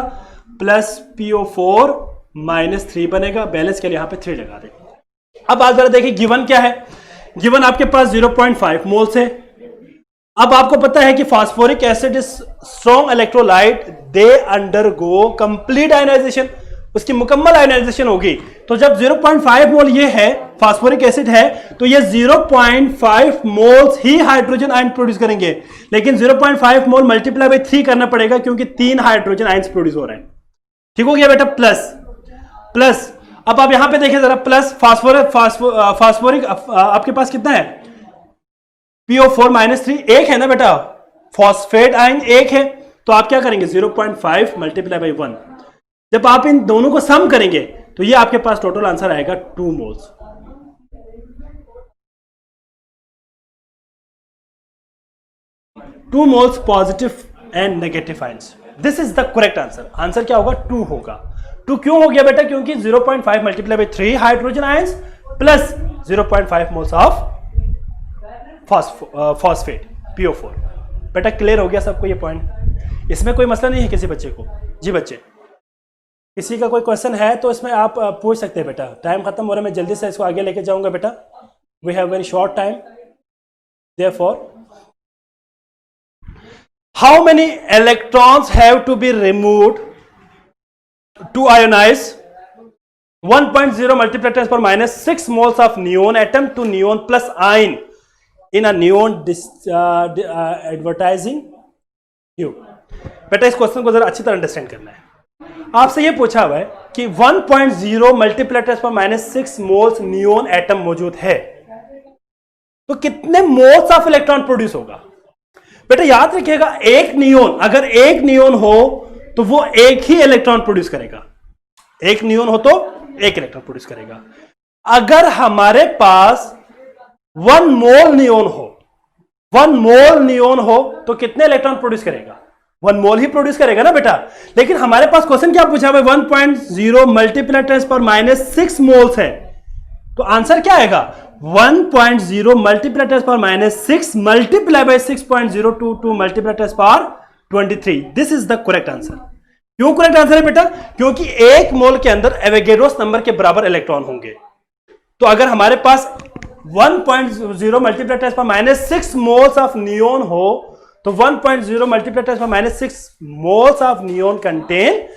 प्लस PO4 -3 बनेगा, बैलेंस के लिए यहां पे 3 लगा दे। अब आप जरा देखिए गिवन क्या है, गिवन आपके पास 0.5 मोल्स है। अब आपको पता है कि phosphoric acid is strong electrolyte, they undergo complete ionization, उसकी मुकम्मल आयनाइजेशन होगी। तो जब 0.5 मोल ये है फास्फोरिक एसिड है तो ये 0.5 मोल्स ही हाइड्रोजन आयन प्रोड्यूस करेंगे, लेकिन 0.5 मोल मल्टीप्लाई बाय 3 करना पड़ेगा क्योंकि 3 हाइड्रोजन आयंस प्रोड्यूस हो रहे हैं। ठीक हो गया बेटा, प्लस अब आप यहां पे देखिए जरा, प्लस फास्फोरिक आपके पास कितना है PO4 -3 1 है ना बेटा, फॉस्फेट आयन 1 है, तो आप क्या करेंगे 0.5 मल्टीप्लाई बाय 1, जब आप इन दोनों को सम करेंगे तो ये आपके पास टोटल आंसर आएगा 2 moles. Two moles positive and negative ions, this is the correct answer. Answer क्या होगा 2 होगा। 2 क्यों हो गया बेटा, क्योंकि 0.5 multiply by 3 hydrogen ions plus 0.5 moles of phosphate PO4। बेटा क्लियर हो गया सबको ये पॉइंट, इसमें कोई मसला नहीं है किसी बच्चे को जी। बच्चे किसी का कोई क्वेश्चन है तो इसमें आप पूछ सकते हैं बेटा, टाइम खत्म हो रहा है, मैं जल्दी से इसको आगे लेके जाऊंगा बेटा, we have very short time. Therefore how many electrons have to be removed to ionize 1.0 multiply 10⁻⁶ moles of neon atom to neon plus ion in a neon advertising tube. बेटा इस क्वेश्चन को जरा अच्छी तरह अंडरस्टैंड करना है। आपसे ये पूछा हुआ है कि 1.0 मल्टीप्लाई 10⁻⁶ मोल्स नियोन एटम मौजूद है। तो कितने मोल्स ऑफ इलेक्ट्रॉन प्रोड्यूस होगा? बेटा याद रखिएगा, एक नियोन, अगर एक नियोन हो तो वो एक ही इलेक्ट्रॉन प्रोड्यूस करेगा। एक नियोन हो तो एक इलेक्ट्रॉन प्रोड्यूस करेगा। अगर हमारे पास 1 मोल नियोन हो, 1 मोल नियोन हो तो कितने इलेक्ट्रॉन प्रोड्यूस करेगा? 1 मोल ही प्रोड्यूस करेगा ना बेटा। लेकिन हमारे पास क्वेश्चन क्या पूछा है? 1.0 मल्टीप्लाई 10⁻6 मोल्स है। तो आंसर क्या आएगा? 1.0 multiply 10⁻6 multiply by 6.022 multiply 10⁻23। This is the correct answer. क्यों करेक्ट आंसर है बेटा? क्योंकि एक मोल के अंदर एवोगैड्रोस नंबर के बराबर इलेक्ट्रॉन होंगे। तो अगर हमारे पास 1.0 मल्टीप्लाई 10⁻6 मोल्स ऑफ नियोन हो तो 1.0 multiply 10⁻6 moles of neon contain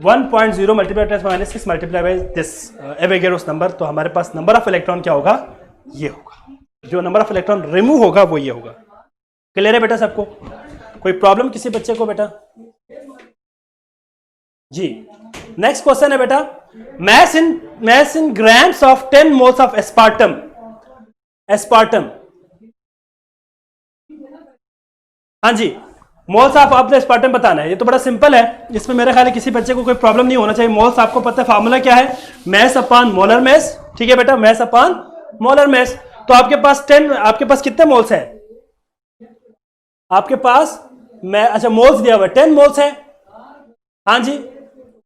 1.0 multiply 10⁻6 multiply by this Avogadro's number. तो हमारे पास नंबर ऑफ इलेक्ट्रॉन क्या होगा? ये होगा। जो नंबर ऑफ इलेक्ट्रॉन रिमूव होगा वो ये होगा। क्लियर है बेटा सबको? कोई प्रॉब्लम किसी बच्चे को बेटा? जी नेक्स्ट क्वेश्चन है बेटा, mass in grams of 10 moles of aspartame. Aspartame, हाँ जी, मोल्स ऑफ आपने एस्पार्टम बताना है। ये तो बड़ा सिंपल है, इसमें मेरे ख्याल है किसी बच्चे को कोई प्रॉब्लम नहीं होना चाहिए। मोल्स आपको पता है, फार्मूला क्या है? Mass upon molar mass. ठीक है बेटा, मैस अपॉन मोलर मैस। तो आपके पास 10, आपके पास कितने मोल्स है? आपके पास अच्छा मोल्स दिया हुआ है 10 मोल्स है। हाँ जी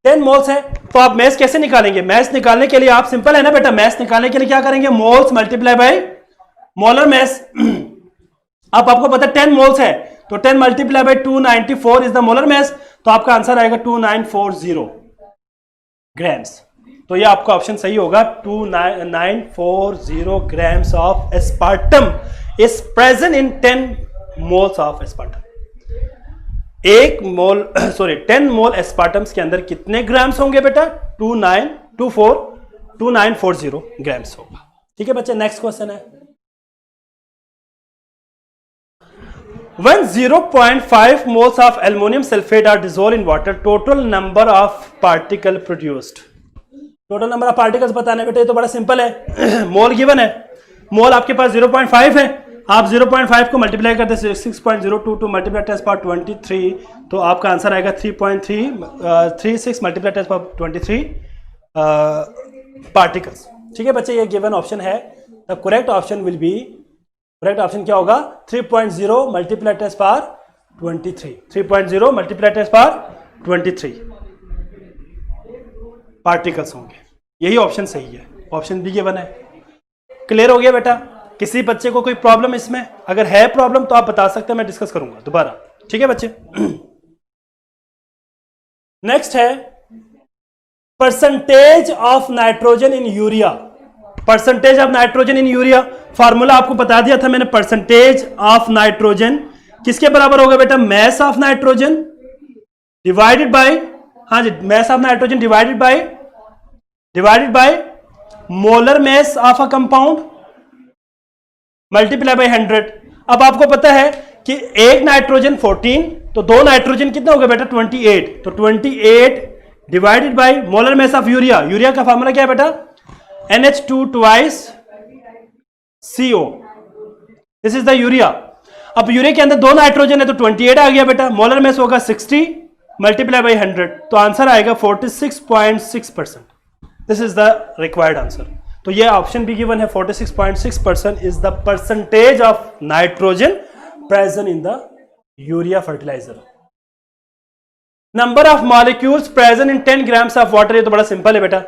10 मोल्स है। तो आप मैस कैसे निकालेंगे? मैस निकालने के लिए आप सिंपल है ना बेटा, मैस निकालने के लिए क्या करेंगे? Moles multiply by molar mess. अब आपको पता है 10 मोल्स है तो 10 multiply by 294 is the molar mass. तो आपका आंसर आएगा 2940 ग्राम्स। तो ये आपका ऑप्शन सही होगा। 2940 grams of aspartame is present in 10 moles of aspartame. 10 मोल एस्पार्टम्स के अंदर कितने ग्राम्स होंगे बेटा? 2940 ग्राम्स होगा। ठीक है बच्चे, नेक्स्ट क्वेश्चन है, when 0.5 moles of aluminum sulfate are dissolved in water, total number of particle produced। Total number of particles बताने बेटे, तो बड़ा सिंपल है। मोल गिवन है, मोल आपके पास 0.5 है, आप 0.5 को मल्टीप्लाई करते 6.022 मल्टीप्लाई 10⁻23 तो आपका आंसर आएगा 3.36 मल्टीप्लाई 10⁻23 पार्टिकल्स। ठीक है बच्चे, ये गिवन ऑप्शन है। The correct option will be, correct option क्या होगा? 3.0 मल्टीप्लाई 10⁻23 3.0 मल्टीप्लाई 10⁻23 पार्टिकल्स होंगे। यही ऑप्शन सही है, ऑप्शन बी गिवन है। क्लियर हो गया बेटा? किसी बच्चे को कोई प्रॉब्लम इसमें? अगर है प्रॉब्लम तो आप बता सकते हैं, मैं डिस्कस करूंगा दोबारा। ठीक है बच्चे? नेक्स्ट है percentage of nitrogen in urea. Percentage of nitrogen in urea, formula आपको बता दिया था मैंने। परसेंटेज ऑफ नाइट्रोजन किसके बराबर होगा बेटा? Mass of nitrogen divided by, हाँ जी, mass of nitrogen divided by molar mass of a compound multiply by 100। अब आपको पता है कि एक नाइट्रोजन 14, तो दो नाइट्रोजन कितना होगा बेटा? 28। तो 28 divided by molar mass of urea. Urea का फार्मूला क्या है बेटा? NH2 twice CO। This is the urea. अब यूरिया के अंदर दो नाइट्रोजन है तो 28 आ गया बेटा। मोलर मैस होगा 60 मल्टीप्लाई बाय 100 तो आंसर आएगा 46.6%। This is the required answer. तो ये ऑप्शन भी गिवन है, 46.6% is the percentage of nitrogen present in the urea fertilizer. Number of molecules present in 10 grams of water. ये तो बड़ा सिंपल है बेटा,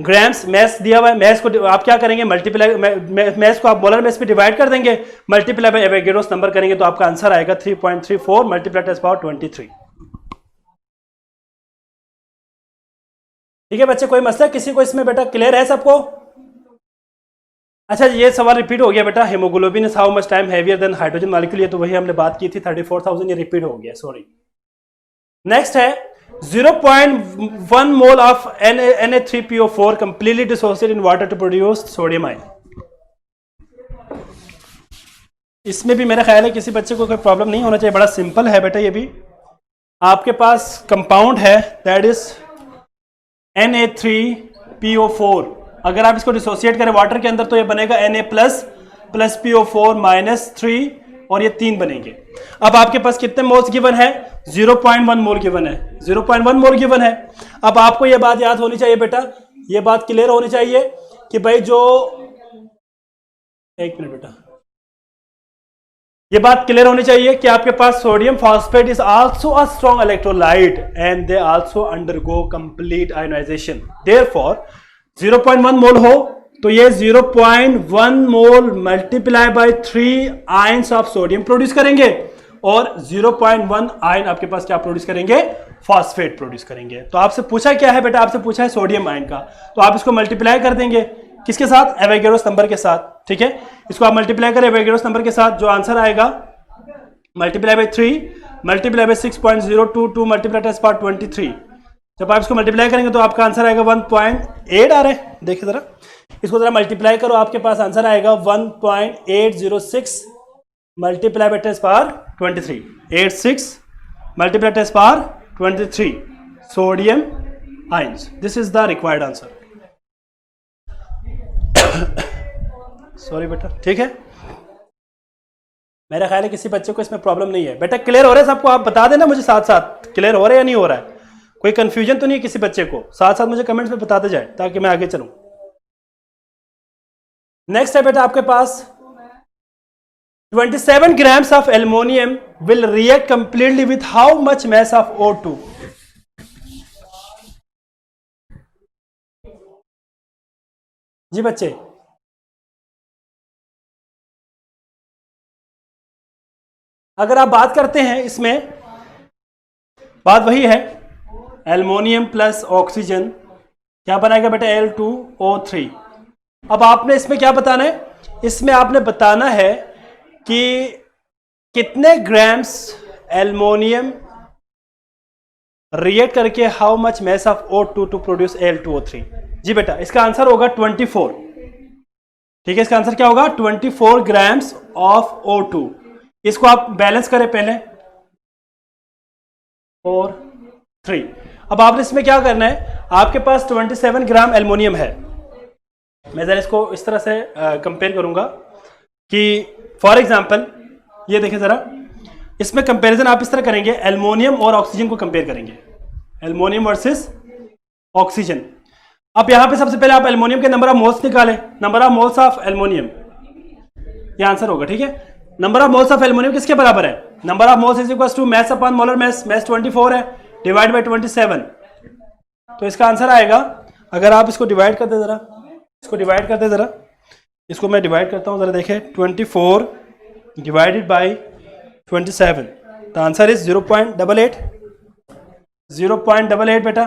ग्राम्स मैस दिया हुआ है, मैस को आप क्या करेंगे? मल्टीप्लाई, मैस को आप मोलर मैस पे डिवाइड कर देंगे, मल्टीप्लाई बाय एवोगैड्रोस नंबर करेंगे तो आपका आंसर आएगा 3.34 मल्टीप्लाई 10⁻23। ठीक है बच्चे, कोई मसला किसी को इसमें बेटा? क्लियर है सबको? अच्छा ये सवाल रिपीट हो गया बेटा, haemoglobin is how much time heavier than hydrogen molecule. ये तो वही हमने बात की थी 34,000, ये रिपीट हो गया, सॉरी। नेक्स्ट है 0.1 mole of Na3PO4 completely dissociated in water to produce sodium ion। इसमें भी मेरा ख्याल है किसी बच्चे को कोई प्रॉब्लम नहीं होना चाहिए, बड़ा सिंपल है बेटा। ये भी आपके पास कंपाउंड है दैट इज Na3PO4। अगर आप इसको डिसोसिएट करें वाटर के अंदर तो ये बनेगा Na+ प्लस PO4 -3 और ये 3 बनेंगे। अब आपके पास कितने मोल्स गिवन है? 0.1 मोल गिवन है, 0.1 मोल गिवन है। अब आपको ये बात याद होनी चाहिए बेटा, ये बात क्लियर होनी चाहिए कि भाई जो, एक मिनट बेटा, ये बात क्लियर होनी चाहिए कि आपके पास sodium phosphate is also a strong electrolyte and they also undergo complete ionisation. Therefore 0.1 mole हो तो ये 0.1 mole multiply by 3 ions of sodium produce करेंगे और 0.1 आयन आपके पास क्या प्रोड्यूस करेंगे? फॉस्फेट प्रोड्यूस करेंगे। तो आपसे पूछा क्या है बेटा? आपसे पूछा है सोडियम आयन का, तो आप इसको मल्टीप्लाई कर देंगे किसके साथ? एवोगैड्रोस नंबर के साथ। ठीक है, इसको आप मल्टीप्लाई करें एवोगैड्रोस नंबर के साथ, जो आंसर आएगा multiply by 3 multiply by 6.022 multiply test power 23। जब आप इसको मल्टीप्लाई करेंगे तो आपका आंसर आएगा 1.8 आ रहा है। देखिए जरा, इसको जरा मल्टीप्लाई करो, आपके पास आंसर आएगा 1.806 multiply by test power 23, 86 multiply test power 23 sodium ions. This is the required answer. Sorry बेटा, ठीक है, मेरा ख्याल है किसी बच्चे को इसमें प्रॉब्लम नहीं है। बेटा क्लियर हो रहा है सबको? आप बता देना मुझे साथ साथ क्लियर हो रहा है या नहीं हो रहा है, कोई कंफ्यूजन तो नहीं है किसी बच्चे को? साथ साथ मुझे कमेंट्स में बताते जाए ताकि मैं आगे चलूं। नेक्स्ट है बेटा आपके पास 27 grams of aluminum will react completely with how much mass of O2? जी बच्चे, अगर आप बात करते हैं इसमें, बात वही है, एल्युमिनियम प्लस ऑक्सीजन क्या बनाएगा बेटा? Al2O3। अब आपने इसमें क्या बताना है? इसमें आपने बताना है कि कितने ग्राम्स एल्युमिनियम रिएक्ट करके how much mass of O2 to produce Al2O3। जी बेटा, इसका आंसर होगा 24। ठीक है, इसका आंसर क्या होगा? 24 ग्राम्स ऑफ O2। इसको आप बैलेंस करें पहले, 4 3। अब आपने इसमें क्या करना है? आपके पास 27 ग्राम एल्युमिनियम है। मैं जरा इसको इस तरह से कंपेयर करूंगा कि फॉर एग्जांपल ये देखें जरा, इसमें कंपैरिजन आप इस तरह करेंगे, एल्युमिनियम और ऑक्सीजन को कंपेयर करेंगे, एल्युमिनियम वर्सेस ऑक्सीजन। अब यहां पे सबसे पहले आप एल्युमिनियम के नंबर ऑफ मोल्स निकालें, number of moles of aluminium, ये आंसर होगा। ठीक है, number of moles of aluminium किसके बराबर है? Number of moles is equal to mass upon molar mass, mass 24 है, डिवाइड बाय 27। तो इसका आंसर आएगा, अगर आप इसको डिवाइड कर दे जरा, इसको डिवाइड कर दे जरा, इसको मैं डिवाइड करता हूं जरा, देखें 24 divided by 27, the answer is 0.88, 0.88 बेटा।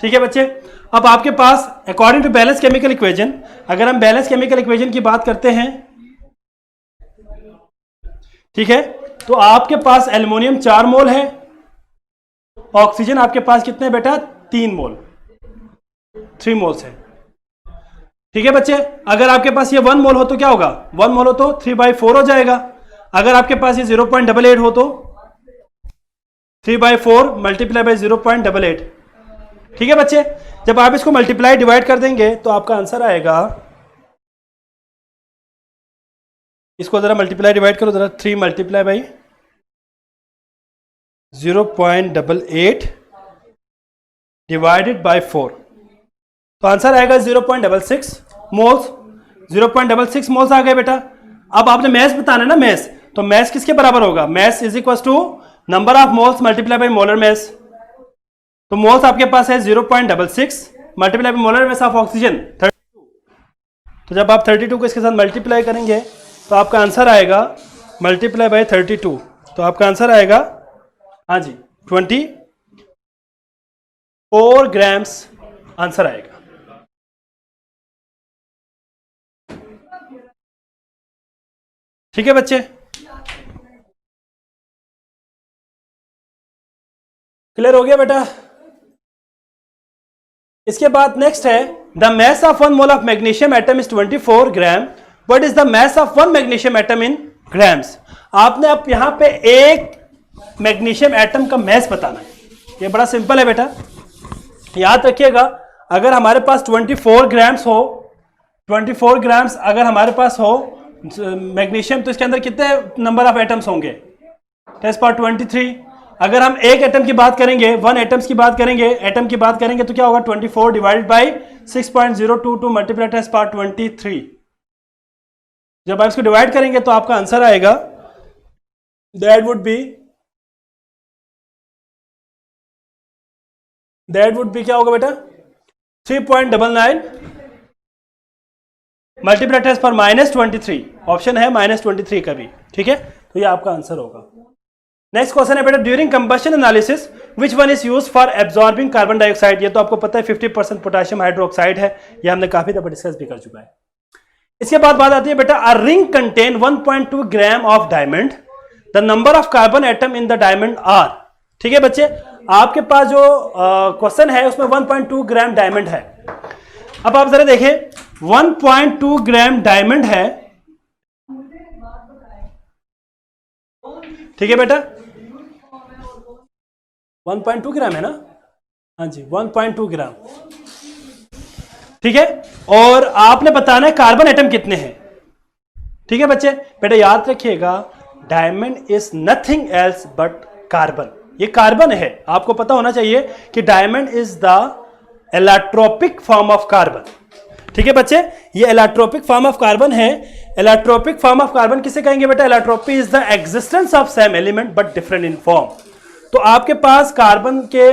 ठीक है बच्चे, अब आपके पास according to balance chemical equation, अगर हम बैलेंस केमिकल इक्वेशन की बात करते हैं, ठीक है, तो आपके पास एल्युमिनियम 4 मोल है, ऑक्सीजन आपके पास कितने बेटा? 3 मोल, 3 मोल्स है। ठीक है बच्चे, अगर आपके पास ये 1 मोल हो तो क्या होगा? 1 मोल हो तो 3/4 हो जाएगा। अगर आपके पास ये 0.88 हो तो 3/4 मल्टीप्लाई बाय 0.88। ठीक है बच्चे, जब आप इसको मल्टीप्लाई डिवाइड कर देंगे तो आपका आंसर आएगा, इसको जरा मल्टीप्लाई डिवाइड करो जरा, 3 मल्टीप्लाई बाई 0.88 डिवाइडेड बाय 4, तो आंसर आएगा 0.66 मोल्स। 0.66 मोल्स आ गए बेटा। अब आपने मैस बताना है ना, मैस, तो मैस किसके बराबर होगा? Mass is equal to number of moles multiply by molar mass. तो मोल्स आपके पास है 0.66 multiply by molar mass of oxygen 32। तो जब आप 32 को इसके साथ मल्टीप्लाई करेंगे तो आपका आंसर आएगा मल्टीप्लाई बाय 32, तो आपका आंसर आएगा, हाँ जी, 24 ग्राम्स आंसर आएगा। ठीक है बच्चे, क्लियर हो गया बेटा? इसके बाद नेक्स्ट है, the mass of 1 mole of magnesium atom is 24 gram, what is the mass of 1 magnesium atom in grams. आपने अब यहां पे एक मैग्नीशियम एटम का मैस बताना है। ये बड़ा सिंपल है बेटा, याद रखिएगा, अगर हमारे पास 24 ग्राम्स हो, 24 ग्राम्स अगर हमारे पास हो मैग्नीशियम, तो इसके अंदर कितने नंबर ऑफ एटम्स होंगे? Test power 23। अगर हम एक एटम की बात करेंगे, 1 एटम्स की बात करेंगे, एटम की बात करेंगे तो क्या होगा? 24 divided by 6.022 multiply test power 23। जब आप इसको डिवाइड करेंगे तो आपका आंसर आएगा, दैट वुड बी क्या होगा बेटा? 3.99 मल्टीप्लाई टेस्ट पर -23। ऑप्शन है -23 का भी, ठीक है, तो ये आपका आंसर होगा। नेक्स्ट क्वेश्चन है बेटा, during combustion analysis which one is use for absorbing carbon dioxide. ये तो आपको पता है 50% पोटेशियम हाइड्रोक्साइड है, ये हमने काफी दफा डिस्कस भी कर चुका है। इसके बाद बात आती है बेटा, a ring contain 1.2 gram of diamond, the number of carbon atom in the diamond are. ठीक है बच्चे, आपके पास जो क्वेश्चन है उसमें 1.2 ग्राम डायमंड है। अब आप जरा देखें, 1.2 ग्राम डायमंड है, ठीक है बेटा, 1.2 ग्राम है ना? हाँ जी, 1.2 ग्राम, ठीक है। और आपने बताना है कार्बन एटम कितने हैं, ठीक है बच्चे। बेटा याद रखिएगा, diamond is nothing else but carbon, ये कार्बन है। आपको पता होना चाहिए कि diamond is the allotropic form of carbon, ठीक है बच्चे, ये एलाट्रोपिक फॉर्म ऑफ कार्बन है। एलाट्रोपिक फॉर्म ऑफ कार्बन किसे कहेंगे बेटा? Allotropy is the existence of same element but different in form. तो आपके पास कार्बन के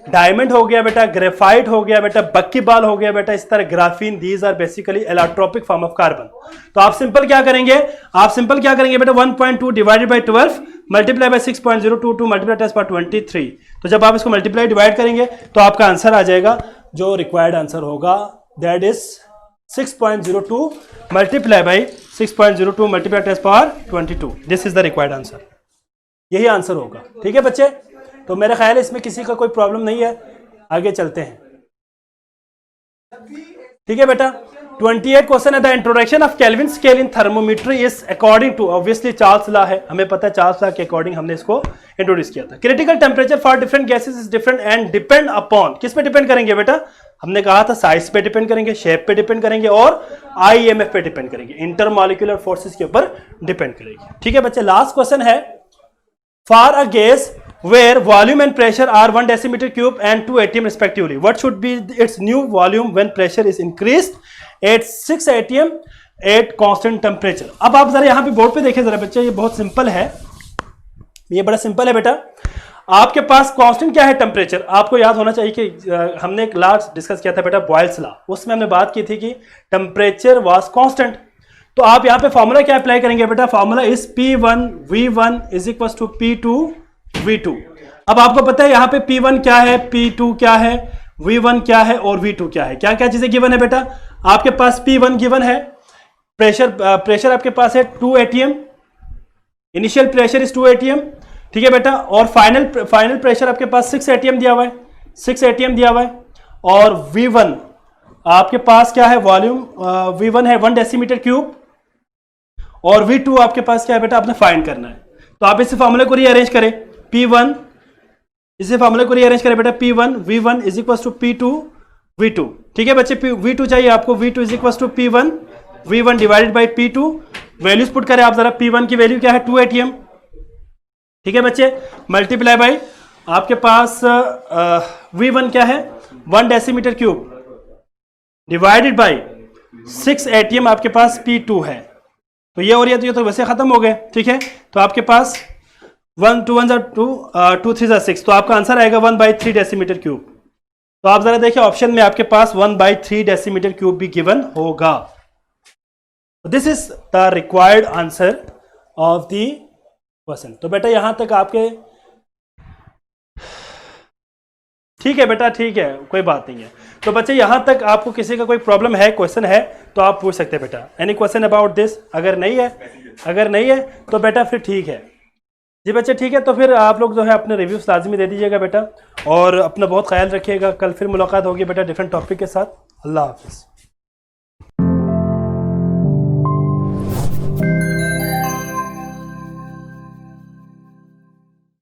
डायमंड हो गया बेटा, ग्रेफाइट हो गया बेटा, बक्कीबाल हो गया बेटा, इस तरह graphene, these are basically allotropic form of carbon. तो आप सिंपल क्या करेंगे? बेटा 1.2 divided by 12 multiply by 6.022 multiply test by 23। तो जब आप इसको मल्टीप्लाई डिवाइड करेंगे तो आपका आंसर आ जाएगा, जो रिक्वायर्ड आंसर होगा, that is 6.02 multiply by 6.02 multiply test power 22। This is the required answer, यही आंसर होगा, ठीक है बच्चे। तो मेरा ख्याल है इसमें किसी का कोई प्रॉब्लम नहीं है, आगे चलते हैं, ठीक है बेटा। 28 क्वेश्चन है, the introduction of Kelvin scale in thermometry is according to, obviously Charles law है, हमें पता है चार्ल्स लॉ के अकॉर्डिंग हमने इसको इंट्रोड्यूस किया था। Critical temperature for different gases is different and depend upon, किस पे डिपेंड करेंगे बेटा? हमने कहा था साइज पे डिपेंड करेंगे, शेप पे डिपेंड करेंगे और IMF पे डिपेंड करेंगे, इंटरमॉलिक्यूलर फोर्सेस के ऊपर डिपेंड करेंगे, ठीक है बच्चे। लास्ट क्वेश्चन है, for a gas where volume and pressure are 1 decimeter cube and 2 atm respectively, what should be its new volume when pressure is increased at 6 atm at constant temperature। अब आप जरा यहां पे बोर्ड पे देखें जरा बच्चे, ये बहुत सिंपल है, ये बड़ा सिंपल है बेटा। आपके पास कांस्टेंट क्या है? टेम्परेचर। आपको याद होना चाहिए कि हमने एक लॉ डिस्कस किया था बेटा, बॉयल्स लॉ, उसमें हमने बात की थी कि टेम्परेचर वाज कांस्टेंट। तो आप यहां पे फॉर्मूला क्या अप्लाई करेंगे बेटा? Formula is P1 V1 is equal to P2 V2। अब आपको पता है यहां पे P1 क्या है, P2 क्या है, V1 क्या है और V2 क्या है, क्या क्या चीजें गिवन है बेटा? आपके पास P1 गिवन है, प्रेशर आपके पास है 2 atm, initial pressure is 2 atm, ठीक है बेटा। और फाइनल प्रेशर आपके पास 6 atm दिया हुआ है, 6 atm दिया हुआ है। और V1 आपके पास क्या है? वॉल्यूम V1 है 1 डेसीमीटर क्यूब, और V2 आपके पास क्या है बेटा? आपने फाइंड करना है। तो आप इस फॉर्मूले को रीअरेंज करें, P1, इसे फॉर्मूले को रीअरेंज करें बेटा, P1 V1 is equal to P2 V2, ठीक है बच्चे। V2 चाहिए आपको, V2 is equal to P1 V1 divided by P2। Values put करें आप जरा, P1 की वैल्यू क्या है? 2 atm, ठीक है बच्चे, मल्टीप्लाई बाई आपके पास V1 क्या है? 1 decimetre cube divided by 6 atm आपके पास P2 है। तो ये और ये तो वैसे खत्म हो गए, ठीक है। तो आपके पास 1 2 1 2 2 3 6, तो आपका आंसर आएगा 1/3 डेसीमीटर क्यूब। तो आप जरा देखिए ऑप्शन में आपके पास 1/3 डेसीमीटर क्यूब भी गिवन होगा। This is the required answer of the question. तो बेटा यहां तक आपके ठीक है बेटा, ठीक है, कोई बात नहीं है। तो बच्चे यहां तक आपको किसी का कोई प्रॉब्लम है, क्वेश्चन है तो आप पूछ सकते हैं बेटा, एनी क्वेश्चन अबाउट दिस। अगर नहीं है तो बेटा फिर ठीक है जी बच्चे, ठीक है। तो फिर आप लोग जो है अपने रिव्यूज लाजमी दे दीजिएगा बेटा, और अपना बहुत ख्याल रखिएगा। कल फिर मुलाकात होगी बेटा डिफरेंट टॉपिक के साथ। अल्लाह हाफिज़।